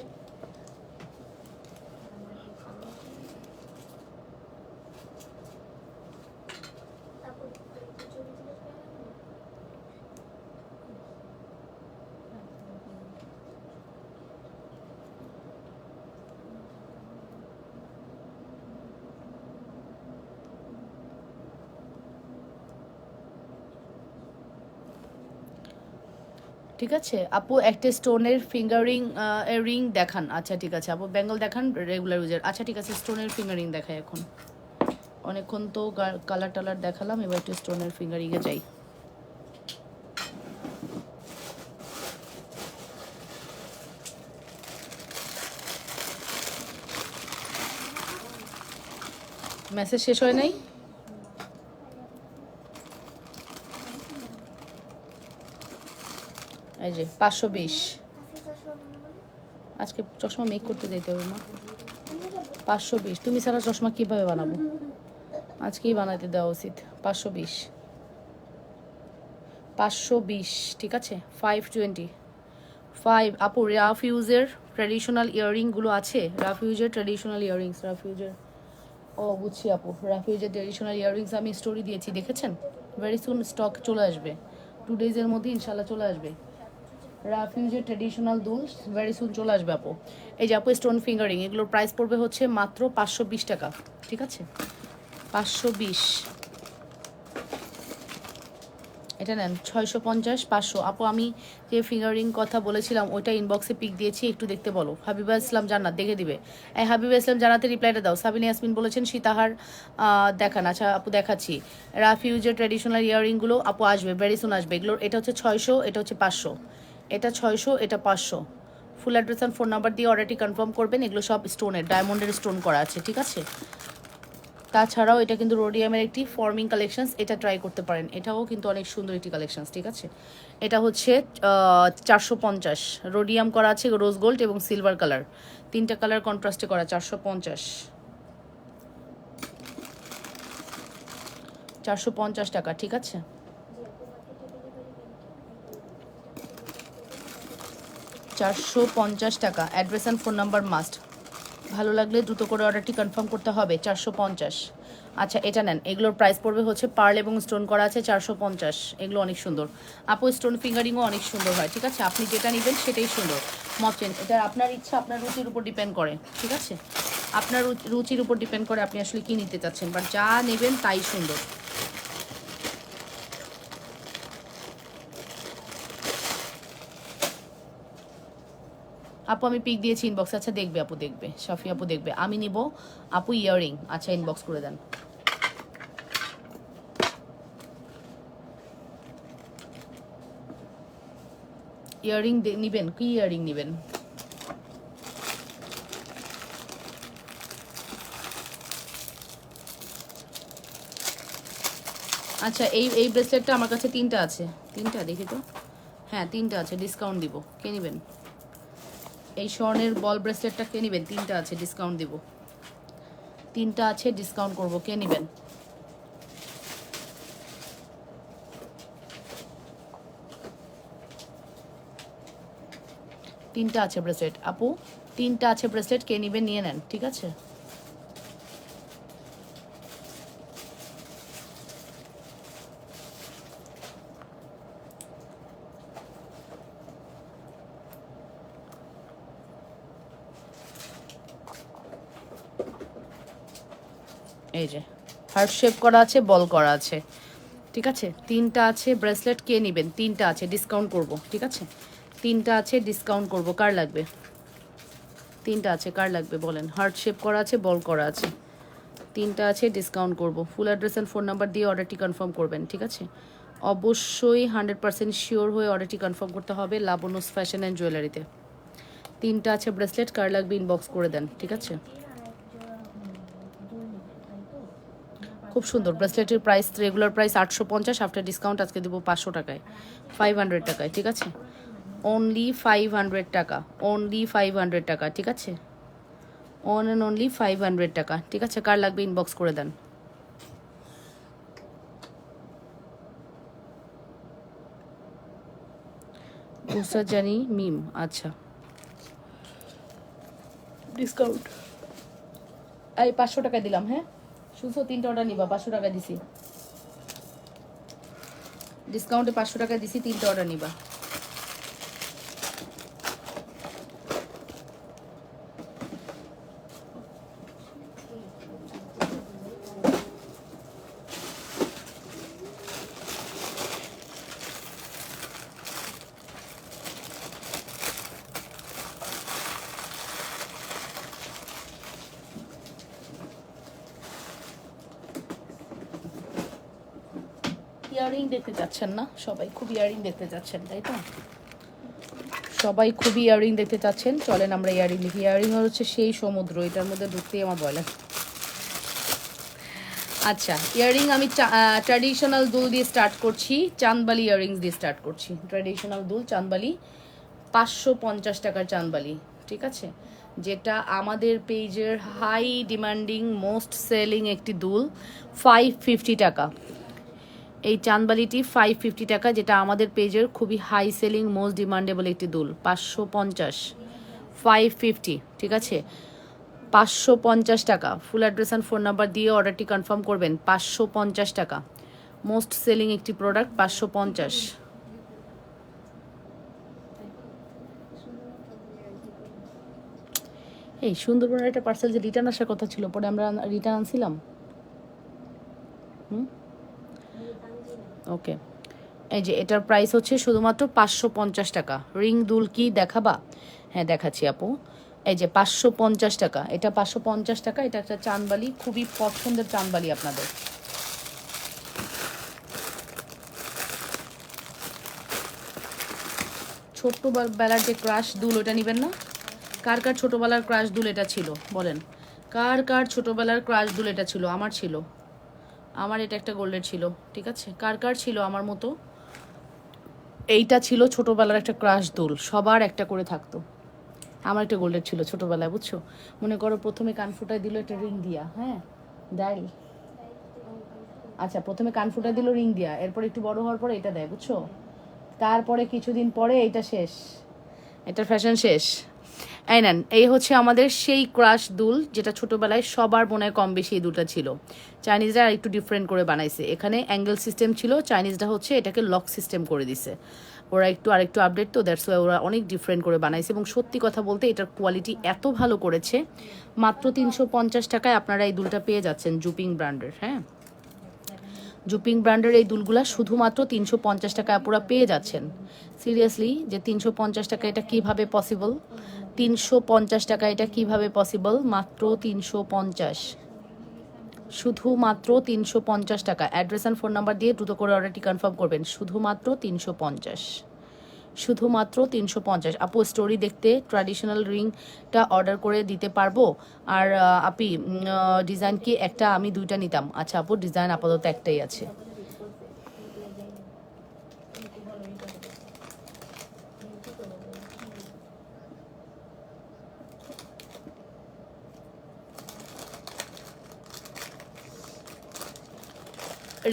ঠিক আছে আপু, একটা স্টোনের ফিঙ্গারিং রিং দেখান। আচ্ছা ঠিক আছে আপু, বেঙ্গল দেখান, রেগুলার ইউজার। আচ্ছা ঠিক আছে, স্টোনের ফিঙ্গারিং দেখাই এখন। অনেকক্ষণ তো কালার টালার দেখালাম, এবার একটু স্টোনের ফিঙ্গারিংয়ে যাই। মেসেজ শেষ হয় নাই? এই যে 520। আজকে চশমা মেক করতে যেতে হবে না। 520। তুমি সারা চশমা কিভাবে বানাবো? আজকেই বানাতে দেওয়া উচিত। 520, 520, ঠিক আছে? 525। আপু রাফ ইউজের ট্র্যাডিশনাল ইয়াররিংগুলো আছে? রাফ ইউজের ট্র্যাডিশনাল ইয়াররিংস, রাফ ইউজের, ও বুঝছি আপু, রাফ ইউজের ট্র্যাডিশনাল ইয়াররিংস আমি স্টোরি দিয়েছি, দেখেছেন? ভেরি সুন স্টক চলে আসবে, 2 ডেজের মধ্যে ইনশাল্লাহ চলে আসবে। রাফিউজের ট্র্যাডিশনাল দুলস ভেরি সুন চলে আসবে আপু। এই যে আপু স্টোন ফিঙ্গারিং, এগুলোর প্রাইস পড়বে হচ্ছে মাত্র 520 টাকা, ঠিক আছে? 520। এটা নেন 650, 500। আপু আমি যে ফিঙ্গারিং কথা বলেছিলাম ওইটা ইনবক্সে পিক দিয়েছি, একটু দেখতে বলো। হাবিবা ইসলাম জান্নাত দেখে দিবে। এই হাবিবা ইসলাম জান্নাতে রিপ্লাইটা দাও। সাবিনা ইয়াসমিন বলেছেন সীতাহার দেখান। আচ্ছা আপু দেখাচ্ছি। রাফিউজের ট্র্যাডিশনাল ইয়াররিংগুলো আপু আসবে, ভেরি সুন আসবে এগুলোর। এটা হচ্ছে 600, এটা হচ্ছে 500, এটা 600, এটা 500। ফুল অ্যাড্রেস অ্যান্ড ফোন নাম্বার দিয়ে অর্ডারটি কনফার্ম করবেন। এগুলো সব স্টোনের, ডায়মন্ডের স্টোন করা আছে, ঠিক আছে? তাছাড়াও এটা কিন্তু রোডিয়ামের একটি ফর্মিং কালেকশনস, এটা ট্রাই করতে পারেন, এটাও কিন্তু অনেক সুন্দর একটি কালেকশনস, ঠিক আছে? এটা হচ্ছে 450, রোডিয়াম করা আছে, রোজ গোল্ড এবং সিলভার কালার, 3টা কালার কন্ট্রাস্টে করা। 450, 450 টাকা, ঠিক আছে? $450। Address and phone number must. ভালো লাগলে দ্রুত করে অর্ডারটি কনফার্ম করতে হবে। 450। আচ্ছা এটা নেন, এগুলোর প্রাইস পড়বে হচ্ছে পার্ল এবং স্টোন করা আছে 450। এগুলো অনেক সুন্দর আপু, স্টোন ফিঙ্গারিংও অনেক সুন্দর হয়। ঠিক আছে, আপনি যেটা নেবেন সেটাই সুন্দর। মচেন, এটা আপনার ইচ্ছা, আপনার রুচির উপর ডিপেন্ড করে। ঠিক আছে, আপনার রুচির উপর ডিপেন্ড করে আপনি আসলে কী নিতে চাচ্ছেন, বাট যা নেবেন তাই সুন্দর। আপু আমি পিক দিয়েছি ইনবক্স। আচ্ছা দেখবে আপু, দেখবে শাফি আপু দেখবে। আমি নিব আপু ইয়াররিং। আচ্ছা ইনবক্স করে দেন। ইয়াররিং নিবেন? কি ইয়াররিং নেবেন? আচ্ছা এই ব্রেসলেটটা আমার কাছে 3টা আছে। 3টা দেখি তো, হ্যাঁ 3টা আছে, ডিসকাউন্ট দিব। কে নেবেন? এই স্বর্ণের বল ব্রেসলেটটা কে নেবেন? 3টা আছে, ডিসকাউন্ট দিব। 3টা আছে, ডিসকাউন্ট করব। কে নেবেন? তিনটা আছে ব্রেসলেট আপু, 3টা আছে ব্রেসলেট। কে নেবেন নিয়ে নেন। ঠিক আছে, এই যে হার্ট শেপ করা আছে, বল করা আছে। ঠিক আছে, 3টা আছে ব্রেসলেট। কে নেবেন? 3টা আছে, ডিসকাউন্ট করব। ঠিক আছে, 3টা আছে, ডিসকাউন্ট করব। কার লাগবে? 3টা আছে, কার লাগবে বলেন? হার্ট শেপ করা আছে, বল করা আছে। 3টা আছে, ডিসকাউন্ট করব। ফুল অ্যাড্রেস অ্যান্ড ফোন নাম্বার দিয়ে অর্ডারটি কনফার্ম করবেন। ঠিক আছে, অবশ্যই 100% শিওর হয়ে অর্ডারটি কনফার্ম করতে হবে লাবণ্যস ফ্যাশন অ্যান্ড জুয়েলারিতে। 3টা আছে ব্রেসলেট, কার লাগবে ইনবক্স করে দেন। ঠিক আছে, খুব সুন্দর ব্রেসলেটের price, regular price 850, after discount আজকে দেবো 500 টাকায়, 500 টাকায়। ঠিক আছে, অনলি 500 টাকা, অনলি 500 টাকা। ঠিক আছে, অন অ্যান্ড অনলি 500 টাকা। ঠিক আছে, কার লাগবে ইনবক্স করে দেন। বুসা জানি মিম, আচ্ছা ডিসকাউন্ট এই 500 টাকা দিলাম। হ্যাঁ শুনছো, 3টা অর্ডার নিবা, 500 টাকা দিছি ডিসকাউন্টে, 500 টাকা দিছি, 3টা অর্ডার নিবা। ইয়াররিং দেখতে চাচ্ছেন না সবাই? খুব ইয়াররিং দেখতে চাচ্ছেন তাই তো? সবাই খুব ইয়াররিং দেখতে চাচ্ছেন, চলেন আমরা ইয়াররিং দেখি। ইয়াররিং হচ্ছে সেই সমুদ্র, এটার মধ্যে ঢুকতেই আমার ভয় লাগে। আচ্ছা ইয়াররিং আমি ট্র্যাডিশনাল দুল দিয়ে স্টার্ট করছি, চাঁদবালি ইয়াররিংস দিয়ে স্টার্ট করছি। ট্র্যাডিশনাল দুল চাঁদবালি, 550 টাকার চাঁদবালি। ঠিক আছে, যেটা আমাদের পেজের হাই ডিমান্ডিং মোস্ট সেলিং একটি দুল, 550 টাকা। এই চাঁদবালিটি 550 টাকা, যেটা আমাদের পেজের খুবই হাই সেলিং মোস্ট ডিমান্ডেবল একটি দুল। 550, 550। ঠিক আছে, 550 টাকা। ফুল অ্যাড্রেস অ্যান্ড ফোন নাম্বার দিয়ে অর্ডারটি কনফার্ম করবেন। 550 টাকা, মোস্ট সেলিং একটি প্রোডাক্ট, 550। এই সুন্দরবনের একটা পার্সেল যে রিটার্ন আসার কথা ছিল, পরে আমরা রিটার্ন আনছিলাম। ওকে, এই যে এটার প্রাইস হচ্ছে শুধুমাত্র 550 টাকা। রিং দুল কি দেখাবা? হ্যাঁ দেখাচ্ছি আপু, এই যে 550 টাকা, এটা 550 টাকা। এটা একটা চাঁদবালি, খুবই পছন্দের চাঁদবালি আপনাদের। ছোট্টবেলার যে ক্রাশ দুল ওটা নেবেন না? কার কার ছোটবেলার ক্রাশ দুল এটা ছিল বলেন? কার কার ছোটবেলার ক্রাশ দুল এটা ছিল? আমার ছিল, আমার এটা একটা গোল্ডের ছিল। ঠিক আছে, কার কার ছিল আমার মতো? এইটা ছিল ছোটবেলার একটা ক্রাশ দুল, সবার একটা করে থাকতো। আমার একটা গোল্ডের ছিল ছোটবেলায়, বুঝছো? মনে করো প্রথমে কান ফুটায় দিল একটা রিং দিয়া, হ্যাঁ দেয়। আচ্ছা প্রথমে কান ফুটায় দিল রিং দিয়া, এরপর একটু বড় হওয়ার পরে এটা দেয়, বুঝছো? তারপরে কিছুদিন পরে এটা শেষ, এটার ফ্যাশন শেষ। এই নেন, এই হচ্ছে আমাদের সেই ক্রাশ দুল, যেটা ছোটবেলায় সবার মনে হয় কম বেশি এই দুলটা ছিল। চাইনিজরা একটু ডিফারেন্ট করে বানাইছে, এখানে অ্যাঙ্গেল সিস্টেম ছিল, চাইনিজরা হচ্ছে এটাকে লক সিস্টেম করে দিছে। ওরা আরেকটু আপডেট, তো দ্যাটস ওয়াই ওরা অনেক ডিফারেন্ট করে বানাইছে। এবং সত্যি কথা বলতে এটার কোয়ালিটি এত ভালো করেছে, মাত্র 350 টাকায় আপনারা এই দুলটা পেয়ে যাচ্ছেন জুপিং ব্র্যান্ডের। হ্যাঁ, জুপিং ব্র্যান্ডের এই দুলগুলা শুধুমাত্র 350 টাকায় আপনারা পেয়ে যাচ্ছেন। সিরিয়াসলি, যে 350 টাকা এটা কিভাবে পসিবল? 350 টাকা এটা কিভাবে পসিবল? মাত্র 350, শুধুমাত্র 350 টাকা। অ্যাড্রেস অ্যান্ড ফোন নাম্বার দিয়ে দ্রুত করে অর্ডারটি কনফার্ম করবেন। শুধুমাত্র 350, শুধুমাত্র 350। আপু স্টোরি দেখতে ট্র্যাডিশনাল রিংটা অর্ডার করে দিতে পারবো? আর আপি ডিজাইন কি একটা? আমি দুইটা নিতাম। আচ্ছা আপু, ডিজাইন আপাতত একটাই আছে।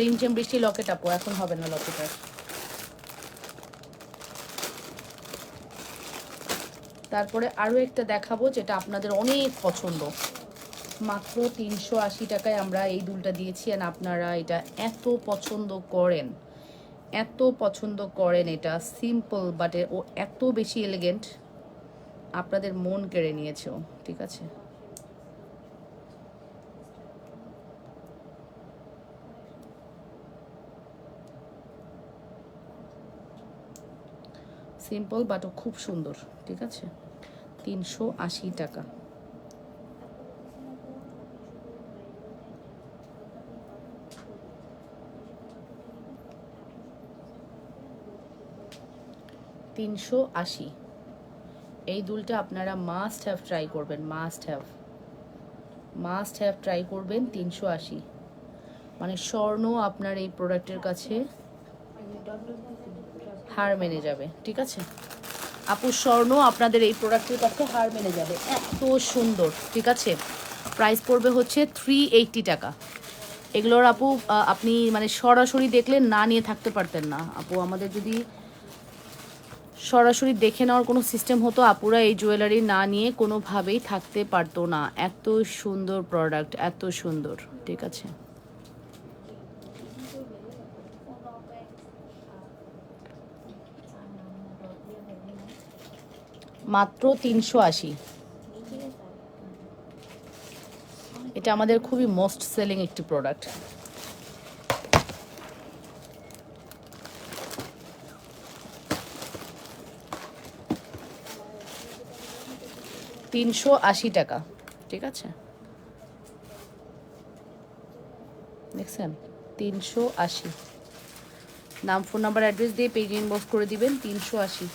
রিমঝিম বৃষ্টি লকেট আপু, এখন হবে না লকেট আর। তারপরে আরও একটা দেখাবো যেটা আপনাদের অনেক পছন্দ। মাত্র 380 টাকায় আমরা এই দুলটা দিয়েছি, আর আপনারা এটা এত পছন্দ করেন, এত পছন্দ করেন। এটা সিম্পল বাট ও এত বেশি এলিগেন্ট, আপনাদের মন কেড়ে নিয়েছে। ঠিক আছে, সিম্পল বাট ও খুব সুন্দর। ঠিক আছে, 380 টাকা। $380 এই দুলটা আপনারা মাস্ট হ্যাভ ট্রাই করবেন, মাস্ট হ্যাভ ট্রাই করবেন। 380 মানে স্বর্ণ আপনার এই প্রোডাক্টের কাছে হার মেনে যাবে। ঠিক আছে আপু, স্বর্ণ আপনাদের এই প্রোডাক্টের কাছে হার মেনে যাবে, এত সুন্দর। ঠিক আছে, প্রাইস পড়বে হচ্ছে 380 টাকা। এগুলোর আপু আপনি মানে সরাসরি দেখলে না নিয়ে থাকতে পারতেন না আপু। আমাদের যদি সরাসরি দেখে নেওয়ার কোনো সিস্টেম হতো, আপুরা এই জুয়েলারি না নিয়ে কোনোভাবেই থাকতে পারতো না। এত সুন্দর প্রোডাক্ট, এত সুন্দর। ঠিক আছে, মাত্র 380। এটা আমাদের খুবই মোস্ট সেলিং একটি প্রোডাক্ট। $380 টাকা। ঠিক আছে, দেখছেন, 380। নাম ফোন নাম্বার অ্যাড্রেস দিয়ে পেজ ইনবক্স করে দিবেন। 380।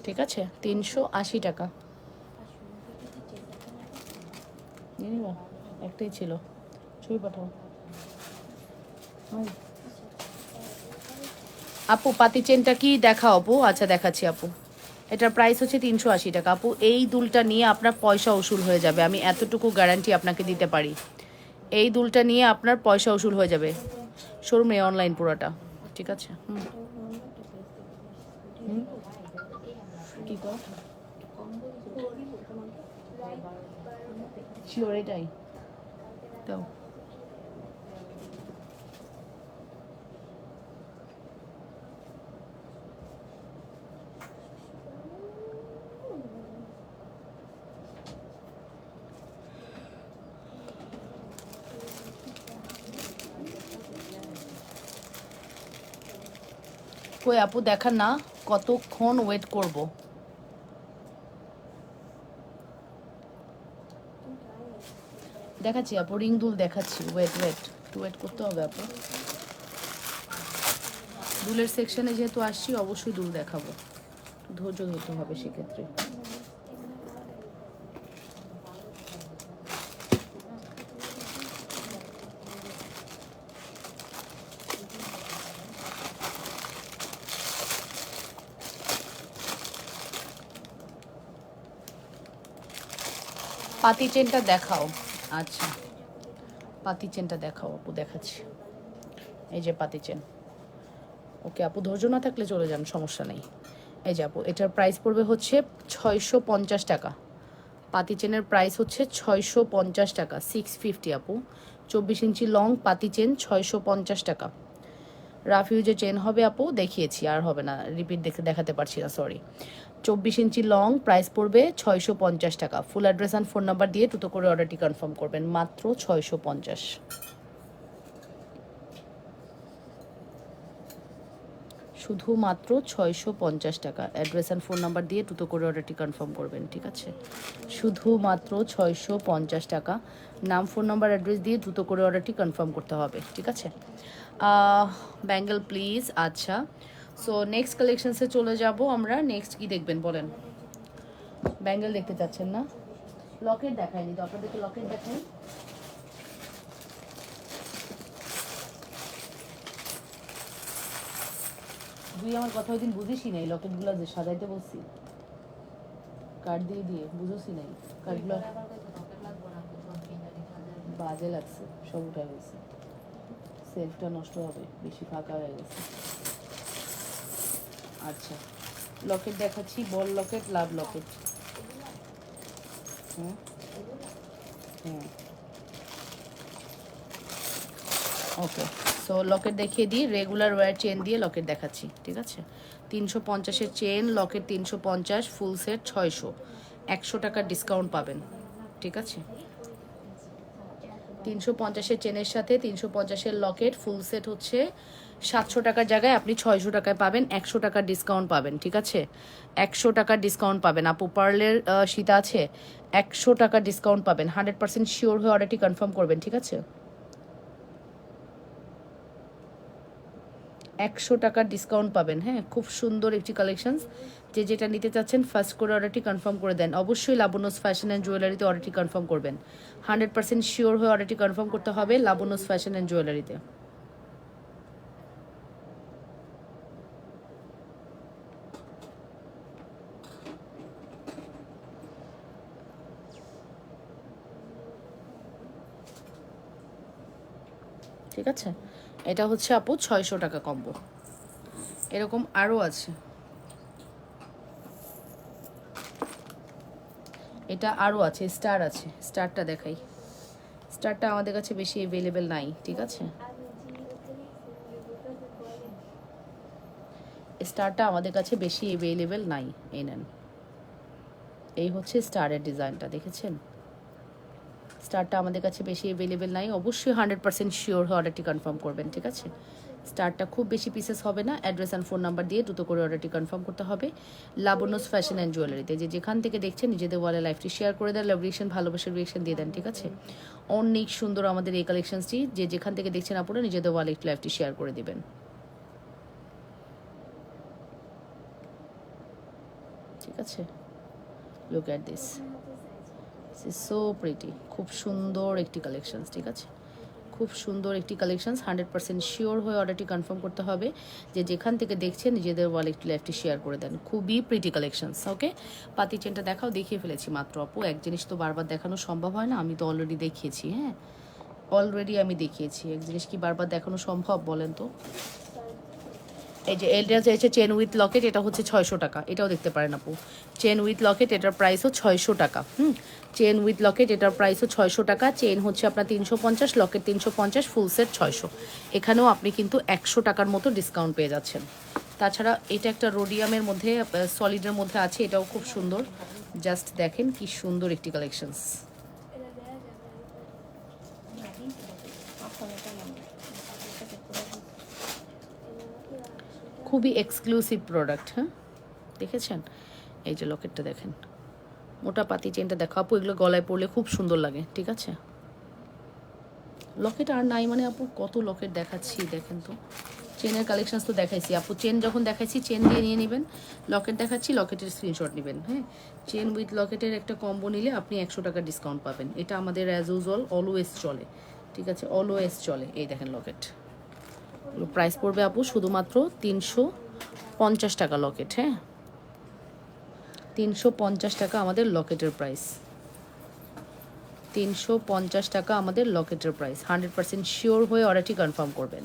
ঠিক আছে, 380 টাকা। একটাই ছিল, ছবি পাঠাও। আপু পাতি চেনটা কি দেখাও আপু? আচ্ছা দেখাচ্ছি আপু। এটার প্রাইস হচ্ছে 380 টাকা। আপু এই দুলটা নিয়ে আপনার পয়সা উসুল হয়ে যাবে, আমি এতটুকু গ্যারান্টি আপনাকে দিতে পারি। এই দুলটা নিয়ে আপনার পয়সা উসুল হয়ে যাবে। শোরুমে অনলাইন পুরোটা। ঠিক আছে, কি কর শিওর এটাই দাও। কই আপু দেখান না, কতক্ষণ ওয়েট করব? দেখাচ্ছি আপু, রিং দুল দেখাচ্ছি। ওয়েট করতে হবে আপু। দুলের সেকশনে যেহেতু আসছি, অবশ্যই দুল দেখাবো, ধৈর্য ধরতে হবে সেক্ষেত্রে। পাতি চেনটা দেখাও। আচ্ছা, পাতি চেনটা দেখাও আপু, দেখাচ্ছি। এই যে পাতি চেন। ওকে আপু, ধৈর্য না থাকলে চলে যান, সমস্যা নেই। এই যে আপু, এটার প্রাইস পড়বে হচ্ছে 650 টাকা। পাতি চেনের প্রাইস হচ্ছে 650 টাকা, 650 আপু। 24 ইঞ্চি লং পাতি চেন, 650 টাকা। রাফ ইউজের চেন হবে আপু, দেখিয়েছি, আর হবে না, রিপিট দেখাতে পারছি না, সরি। 24 ইঞ্চি লং, প্রাইস পড়বে 650 টাকা। ফুল অ্যাড্রেস অ্যান্ড ফোন নাম্বার দিয়ে দ্রুত করে অর্ডারটি কনফার্ম করবেন, মাত্র 650। শুধুমাত্র 650 টাকা। অ্যাড্রেস অ্যান্ড ফোন নাম্বার দিয়ে দ্রুত করে অর্ডারটি কনফার্ম করবেন, ঠিক আছে? শুধুমাত্র 650 টাকা। নাম, ফোন নাম্বার, অ্যাড্রেস দিয়ে দ্রুত করে অর্ডারটি কনফার্ম করতে হবে, ঠিক আছে? Bangle please. আচ্ছা, সো নেক্সট কালেকশনসে চলে যাব আমরা। নেক্সট কি দেখবেন বলেন? ব্যাঙ্গেল দেখতে চাচ্ছেন না? লকেট দেখায়নি তো আপনাদেরকে, লকেট দেখাই। তুই আমার কথা ওই দিন বুঝিসই নাই, লকেটগুলো যে সাজাইতে বলছি কার্ড দিয়ে দিয়ে, বুঝোসই নাই কার্ডগুলো। বাজে লাগছে, সব উঠে গেছে, সেলফটা নষ্ট হবে, বেশি ফাঁকা হয়ে গেছে। আচ্ছা, লকেট দেখাচ্ছি, বল লকেট, লাভ লকেট। হুম হুম, ওকে। সো লকেট দেখিয়ে দিই, রেগুলার ওয়্যার চেন দিয়ে লকেট দেখাচ্ছি, ঠিক আছে? 350-এর চেন, লকেট 350, ফুল সেট 600, 100 টাকার ডিসকাউন্ট পাবেন, ঠিক আছে? 350-এর চেনের সাথে 350-এর লকেট ফুল সেট হচ্ছে 700 টাকার জায়গায় আপনি 600 টাকায় পাবেন, 100 টাকার ডিসকাউন্ট পাবেন, ঠিক আছে? 100 টাকার ডিসকাউন্ট পাবেন আপু। পার্লের সীতা আছে, 100 টাকার ডিসকাউন্ট পাবেন। 100% শিওর হয়ে অর্ডারটি কনফার্ম করবেন, ঠিক আছে? 100 টাকার ডিসকাউন্ট পাবেন। হ্যাঁ, খুব সুন্দর একটি কালেকশনস। যে যেটা নিতে চাচ্ছেন ফার্স্ট করে অর্ডারটি কনফার্ম করে দেন। অবশ্যই লাবণ্যস ফ্যাশন অ্যান্ড জুয়েলারিতে অর্ডারটি কনফার্ম করবেন। 100% শিওর হয়ে অর্ডারটি কনফার্ম করতে হবে লাবণ্যস ফ্যাশন অ্যান্ড জুয়েলারিতে। ঠিক আছে, এটা হচ্ছে আপু 600 টাকা কম্বো। এরকম আরও আছে, এটা আরও আছে, স্টার আছে, স্টারটা দেখাই। স্টারটা আমাদের কাছে বেশি অ্যাভেলেবেল নাই, ঠিক আছে? স্টারটা আমাদের কাছে বেশি অ্যাভেলেবেল নাই, এই নেন। এই হচ্ছে স্টারের ডিজাইনটা, দেখেছেন? স্টারটা আমাদের কাছে বেশি অ্যাভেলেবেল নাই। অবশ্যই 100% শিওর হয়ে অর্ডারটি কনফার্ম করবেন, ঠিক আছে? স্টারটা খুব বেশি পিসেস হবে না। অ্যাড্রেস অ্যান্ড ফোন নাম্বার দিয়ে দ্রুত করে অর্ডারটি কনফার্ম করতে হবে লাবণ্যস ফ্যাশন অ্যান্ড জুয়েলারিতে। যে যেখান থেকে দেখছেন নিজেদের ওয়ালে লাইফটি শেয়ার করে দেন, লাভ রিয়েকশন, ভালোবাসার রিয়েকশন দিয়ে দেন, ঠিক আছে? অনেক সুন্দর আমাদের এই কালেকশনসটি। যে যেখান থেকে দেখছেন আপনারা নিজেদের ওয়ালে একটু লাইফটি শেয়ার করে দিবেন, ঠিক আছে? Look at this, so pretty. খুব সুন্দর একটি কালেকশনস, ঠিক আছে? খুব সুন্দর একটি কালেকশনস। 100% শিওর হয়ে অর্ডারটি কনফার্ম করতে হবে। যে যেখান থেকে দেখছেন নিজেদের ওয়ালে একটু লাইফটি শেয়ার করে দেন। খুবই প্রিটি কালেকশনস, ওকে? পাতি চেনটা দেখাও, দেখিয়ে ফেলেছি মাত্র আপু। এক জিনিস তো বারবার দেখানো সম্ভব হয় না, আমি তো অলরেডি দেখিয়েছি। হ্যাঁ, অলরেডি আমি দেখিয়েছি। এক জিনিস কি বারবার দেখানো সম্ভব বলেন তো? এই যে এটা হচ্ছে চেন উইথ লকেট, এটা হচ্ছে 600 টাকা। এটাও দেখতে পারেন আপু, চেন উইথ লকেট, এটার প্রাইসও 600 টাকা। চেন উইথ লকেট, এটার প্রাইসও 600 টাকা। চেন হচ্ছে আপনার 350, লকেট 350, ফুল সেট 600। এখানেও আপনি কিন্তু 100 টাকার মতো ডিসকাউন্ট পেয়ে যাচ্ছেন। তাছাড়া এটা একটা রোডিয়ামের মধ্যে, সলিডের মধ্যে আছে, এটাও খুব সুন্দর। জাস্ট দেখেন কি সুন্দর একটি কালেকশনস। খুবই এক্সক্লুসিভ প্রোডাক্ট। হ্যাঁ, দেখেছেন? এই যে লকেটটা দেখেন, মোটা পাতি চেনটা দেখো আপু, এগুলো গলায় পরলে খুব সুন্দর লাগে, ঠিক আছে? লকেট আর নাই মানে আপু, কত লকেট দেখাচ্ছি দেখেন তো। চেনের কালেকশনস তো দেখাইছি আপু, চেন যখন দেখাইছি চেন দিয়ে নিয়ে নেবেন। লকেট দেখাচ্ছি, লকেটের স্ক্রিনশট নেবেন। হ্যাঁ, চেন উইথ লকেটের একটা কম্বো নিলে আপনি 100 টাকা ডিসকাউন্ট পাবেন। এটা আমাদের অ্যাজ ইউজুয়াল অলওয়েজ চলে, ঠিক আছে? অলওয়েজ চলে। এই দেখেন লকেট, প্রাইস পড়বে আপু শুধুমাত্র 350 টাকা লকেট। হ্যাঁ, 350 টাকা আমাদের লকেটের প্রাইস। 350 টাকা আমাদের লকেটের প্রাইস। 100% শিওর হয়ে অর্ডারটি কনফার্ম করবেন।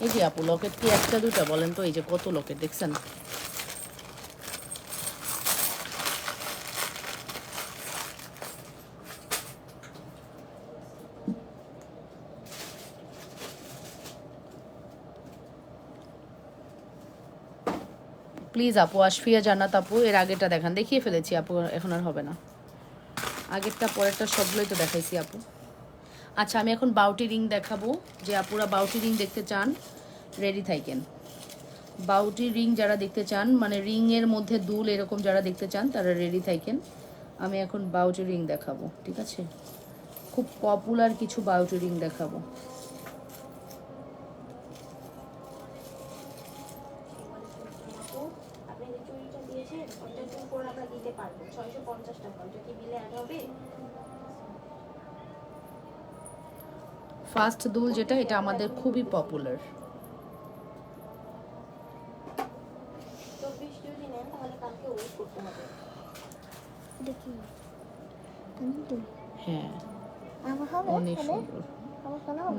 এই যে আপু লকেট কি একটা দুটা বলেন তো? এই যে কত লকেট দেখছেন। প্লিজ আপু, আশফিয়া জান্নাত আপু, এর আগেরটা দেখান। দেখিয়ে ফেলেছি আপু, এখন আর হবে না। আগেরটা পরেরটা সবগুলোই তো দেখাইছি আপু। আচ্ছা, আমি এখন বাউটি রিং দেখাবো। যে আপুরা বাউটি রিং দেখতে চান রেডি থাকেন। বাউটি রিং যারা দেখতে চান, মানে রিংয়ের মধ্যে দুল এরকম যারা দেখতে চান তারা রেডি থাকেন। আমি এখন বাউটি রিং দেখাবো, ঠিক আছে? খুব পপুলার কিছু বাউটি রিং দেখাবো। ফার্স্ট দুল যেটা, এটা আমাদের খুবই পপুলার। হ্যাঁ, অনেক সুন্দর।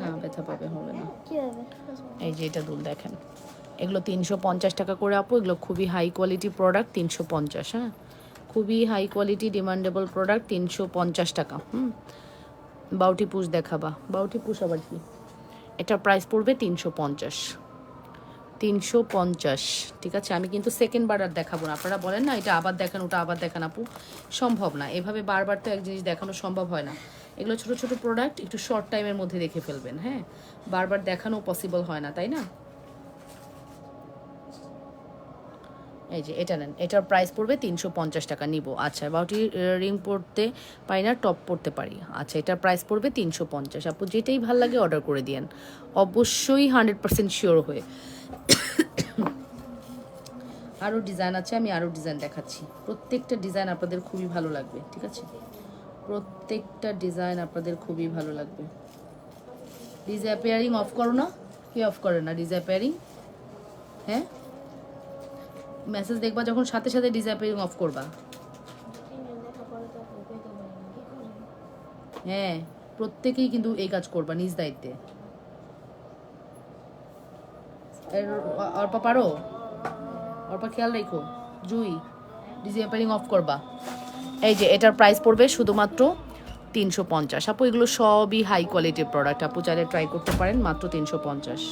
না, ব্যথা পাবে, হবে না। এই যে এটা দুল দেখেন, এগুলো 350 টাকা করে আপু। এগুলো খুবই হাই কোয়ালিটি প্রোডাক্ট, 350। হ্যাঁ, খুবই হাই কোয়ালিটি ডিমান্ডেবল প্রোডাক্ট, 350 টাকা। বাউটি পুশ দেখাবা। বাউটি পুশ আবার কি? এটার প্রাইস পড়বে 350। 350, ঠিক আছে? আমি কিন্তু সেকেন্ড বার আর দেখাবো না। আপনারা বলেন না এটা আবার দেখান, ওটা আবার দেখান আপু, সম্ভব না। এভাবে বারবার তো এক জিনিস দেখানো সম্ভব হয় না। এগুলো ছোট ছোট প্রোডাক্ট, একটু শর্ট টাইমের মধ্যে দেখে ফেলবেন। হ্যাঁ, বারবার দেখানো পসিবল হয় না, তাই না? এই যে এটা নেন, এটার প্রাইস পড়বে 350 টাকা। নিব। আচ্ছা, বাউটি রিং পরতে পারি না, টপ পরতে পারি। আচ্ছা, এটার প্রাইস পড়বে 350। আপু যেটাই ভাল লাগে অর্ডার করে দিয়েন, অবশ্যই 100% শিওর হয়ে। আরও ডিজাইন আছে, আমি আরও ডিজাইন দেখাচ্ছি। প্রত্যেকটা ডিজাইন আপনাদের খুবই ভালো লাগবে, ঠিক আছে? প্রত্যেকটা ডিজাইন আপনাদের খুবই ভালো লাগবে। ডিসঅ্যাপিয়ারিং অফ করো না? কে অফ করে না ডিসঅ্যাপিয়ারিং? হ্যাঁ, মেসেজ দেখবা যখন সাথে সাথে ডিসঅ্যাপিয়ারিং অফ করবা। হ্যাঁ, প্রত্যেকেই কিন্তু এই কাজ করবা নিজ দায়িত্বে। অল্পা পারো, অল্পা খেয়াল রেখো। জুই, ডিসঅ্যাপিয়ারিং অফ করবা। এই যে এটার প্রাইস পড়বে শুধুমাত্র 350। আপু এগুলো সবই হাই কোয়ালিটির প্রোডাক্ট, আপু চাইলে ট্রাই করতে পারেন, মাত্র 350।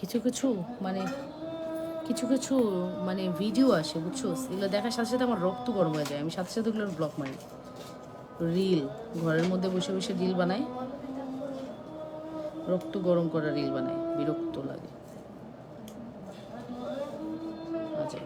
কিছু কিছু মানে কিছু কিছু মানে ভিডিও আসে, বুঝছো? এগুলো দেখার সাথে সাথে আমার রক্ত গরম হয়ে যায়। আমি সাথে সাথে ওগুলো ব্লক মারি। রিল, ঘরের মধ্যে বসে বসে রিল বানায়, রক্ত গরম করা রিল বানায়, বিরক্ত লাগে। আচ্ছা,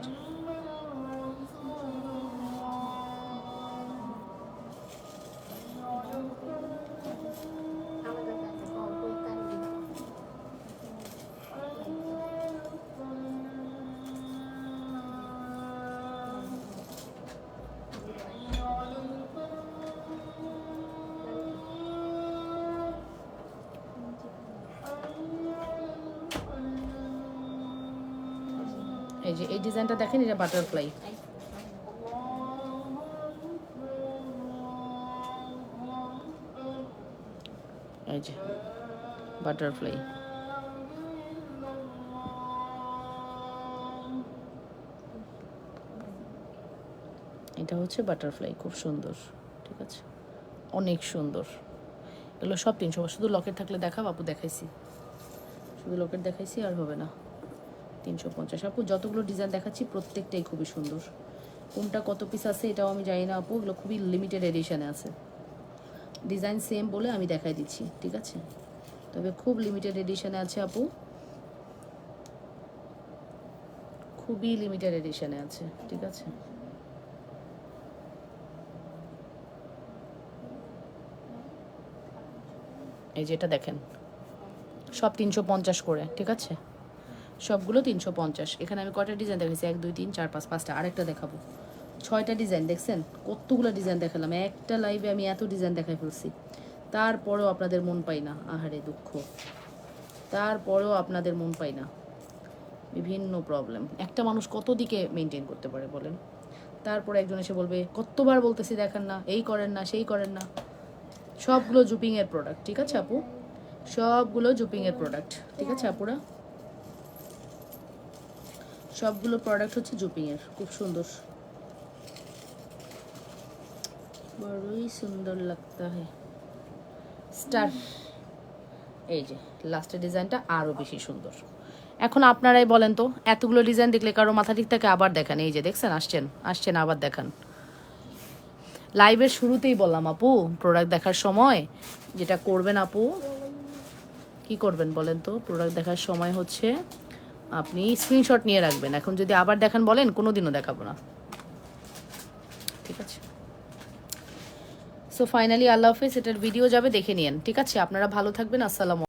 এই যে এই ডিজাইনটা দেখেন, এটা বাটারফ্লাই। এই যে বাটারফ্লাই, এটা হচ্ছে বাটারফ্লাই, খুব সুন্দর, ঠিক আছে? অনেক সুন্দর। এগুলো সব 300। শুধু লকেট থাকলে দেখাব আপু, দেখাইছি। শুধু লকেট দেখাইছি, আর হবে না। 350 আপু। যতগুলো ডিজাইন দেখাচ্ছি প্রত্যেকটাই খুবই সুন্দর। কোনটা কত পিস আছে এটাও আমি জানি না আপু, এগুলো খুবই লিমিটেড এডিশনে আছে। ডিজাইন সেম বলে আমি দেখাই দিচ্ছি, ঠিক আছে? তবে খুব লিমিটেড এডিশনে আছে আপু, খুবই লিমিটেড এডিশনে আছে, ঠিক আছে? এই যেটা দেখেন, সব 350 করে, ঠিক আছে? সবগুলো 350। এখানে আমি কয়টা ডিজাইন দেখাচ্ছি, 1 2 3 4 5, 5টা। আরেকটা দেখাবো, 6টা ডিজাইন। দেখছেন কতগুলো ডিজাইন দেখালাম, একটা লাইভে আমি এত ডিজাইন দেখাই ফেলছি। তারপরেও আপনাদের মন পাই না, আহারে দুঃখ। তারপরেও আপনাদের মন পাই না, বিভিন্ন প্রবলেম। একটা মানুষ কত দিকে মেনটেন করতে পারে বলেন? তারপরে একজন এসে বলবে কতবার বলতেছি দেখেন না, এই করেন না, সেই করেন না। সবগুলো জুপিংয়ের প্রোডাক্ট, ঠিক আছে আপু? সবগুলো জুপিংয়ের প্রোডাক্ট, ঠিক আছে আপুরা? সবগুলো প্রোডাক্ট হচ্ছে জুপিংয়ের, খুব সুন্দর, বড়ই সুন্দর লাগতা হ্যায়। স্টার, এই যে লাস্টের ডিজাইনটা আরও বেশি সুন্দর। এখন আপনারাই বলেন তো, এতগুলো ডিজাইন দেখলে কারো মাথা ঠিক থাকে? আবার দেখান, এই যে দেখছেন, আসছেন আবার দেখান। লাইভের শুরুতেই বললাম আপু, প্রোডাক্ট দেখার সময় যেটা করবেন আপু, কি করবেন বলেন তো? প্রোডাক্ট দেখার সময় হচ্ছে আপনি স্ক্রিনশট নিয়ে রাখবেন। এখন যদি আবার দেখান বলেন, কোনোদিনও দেখাবো না, ঠিক আছে? সো ফাইনালি আল্লাহ হাফেজ, এটার ভিডিও যাবে, দেখে নিন, ঠিক আছে? আপনারা ভালো থাকবেন, আসসালামু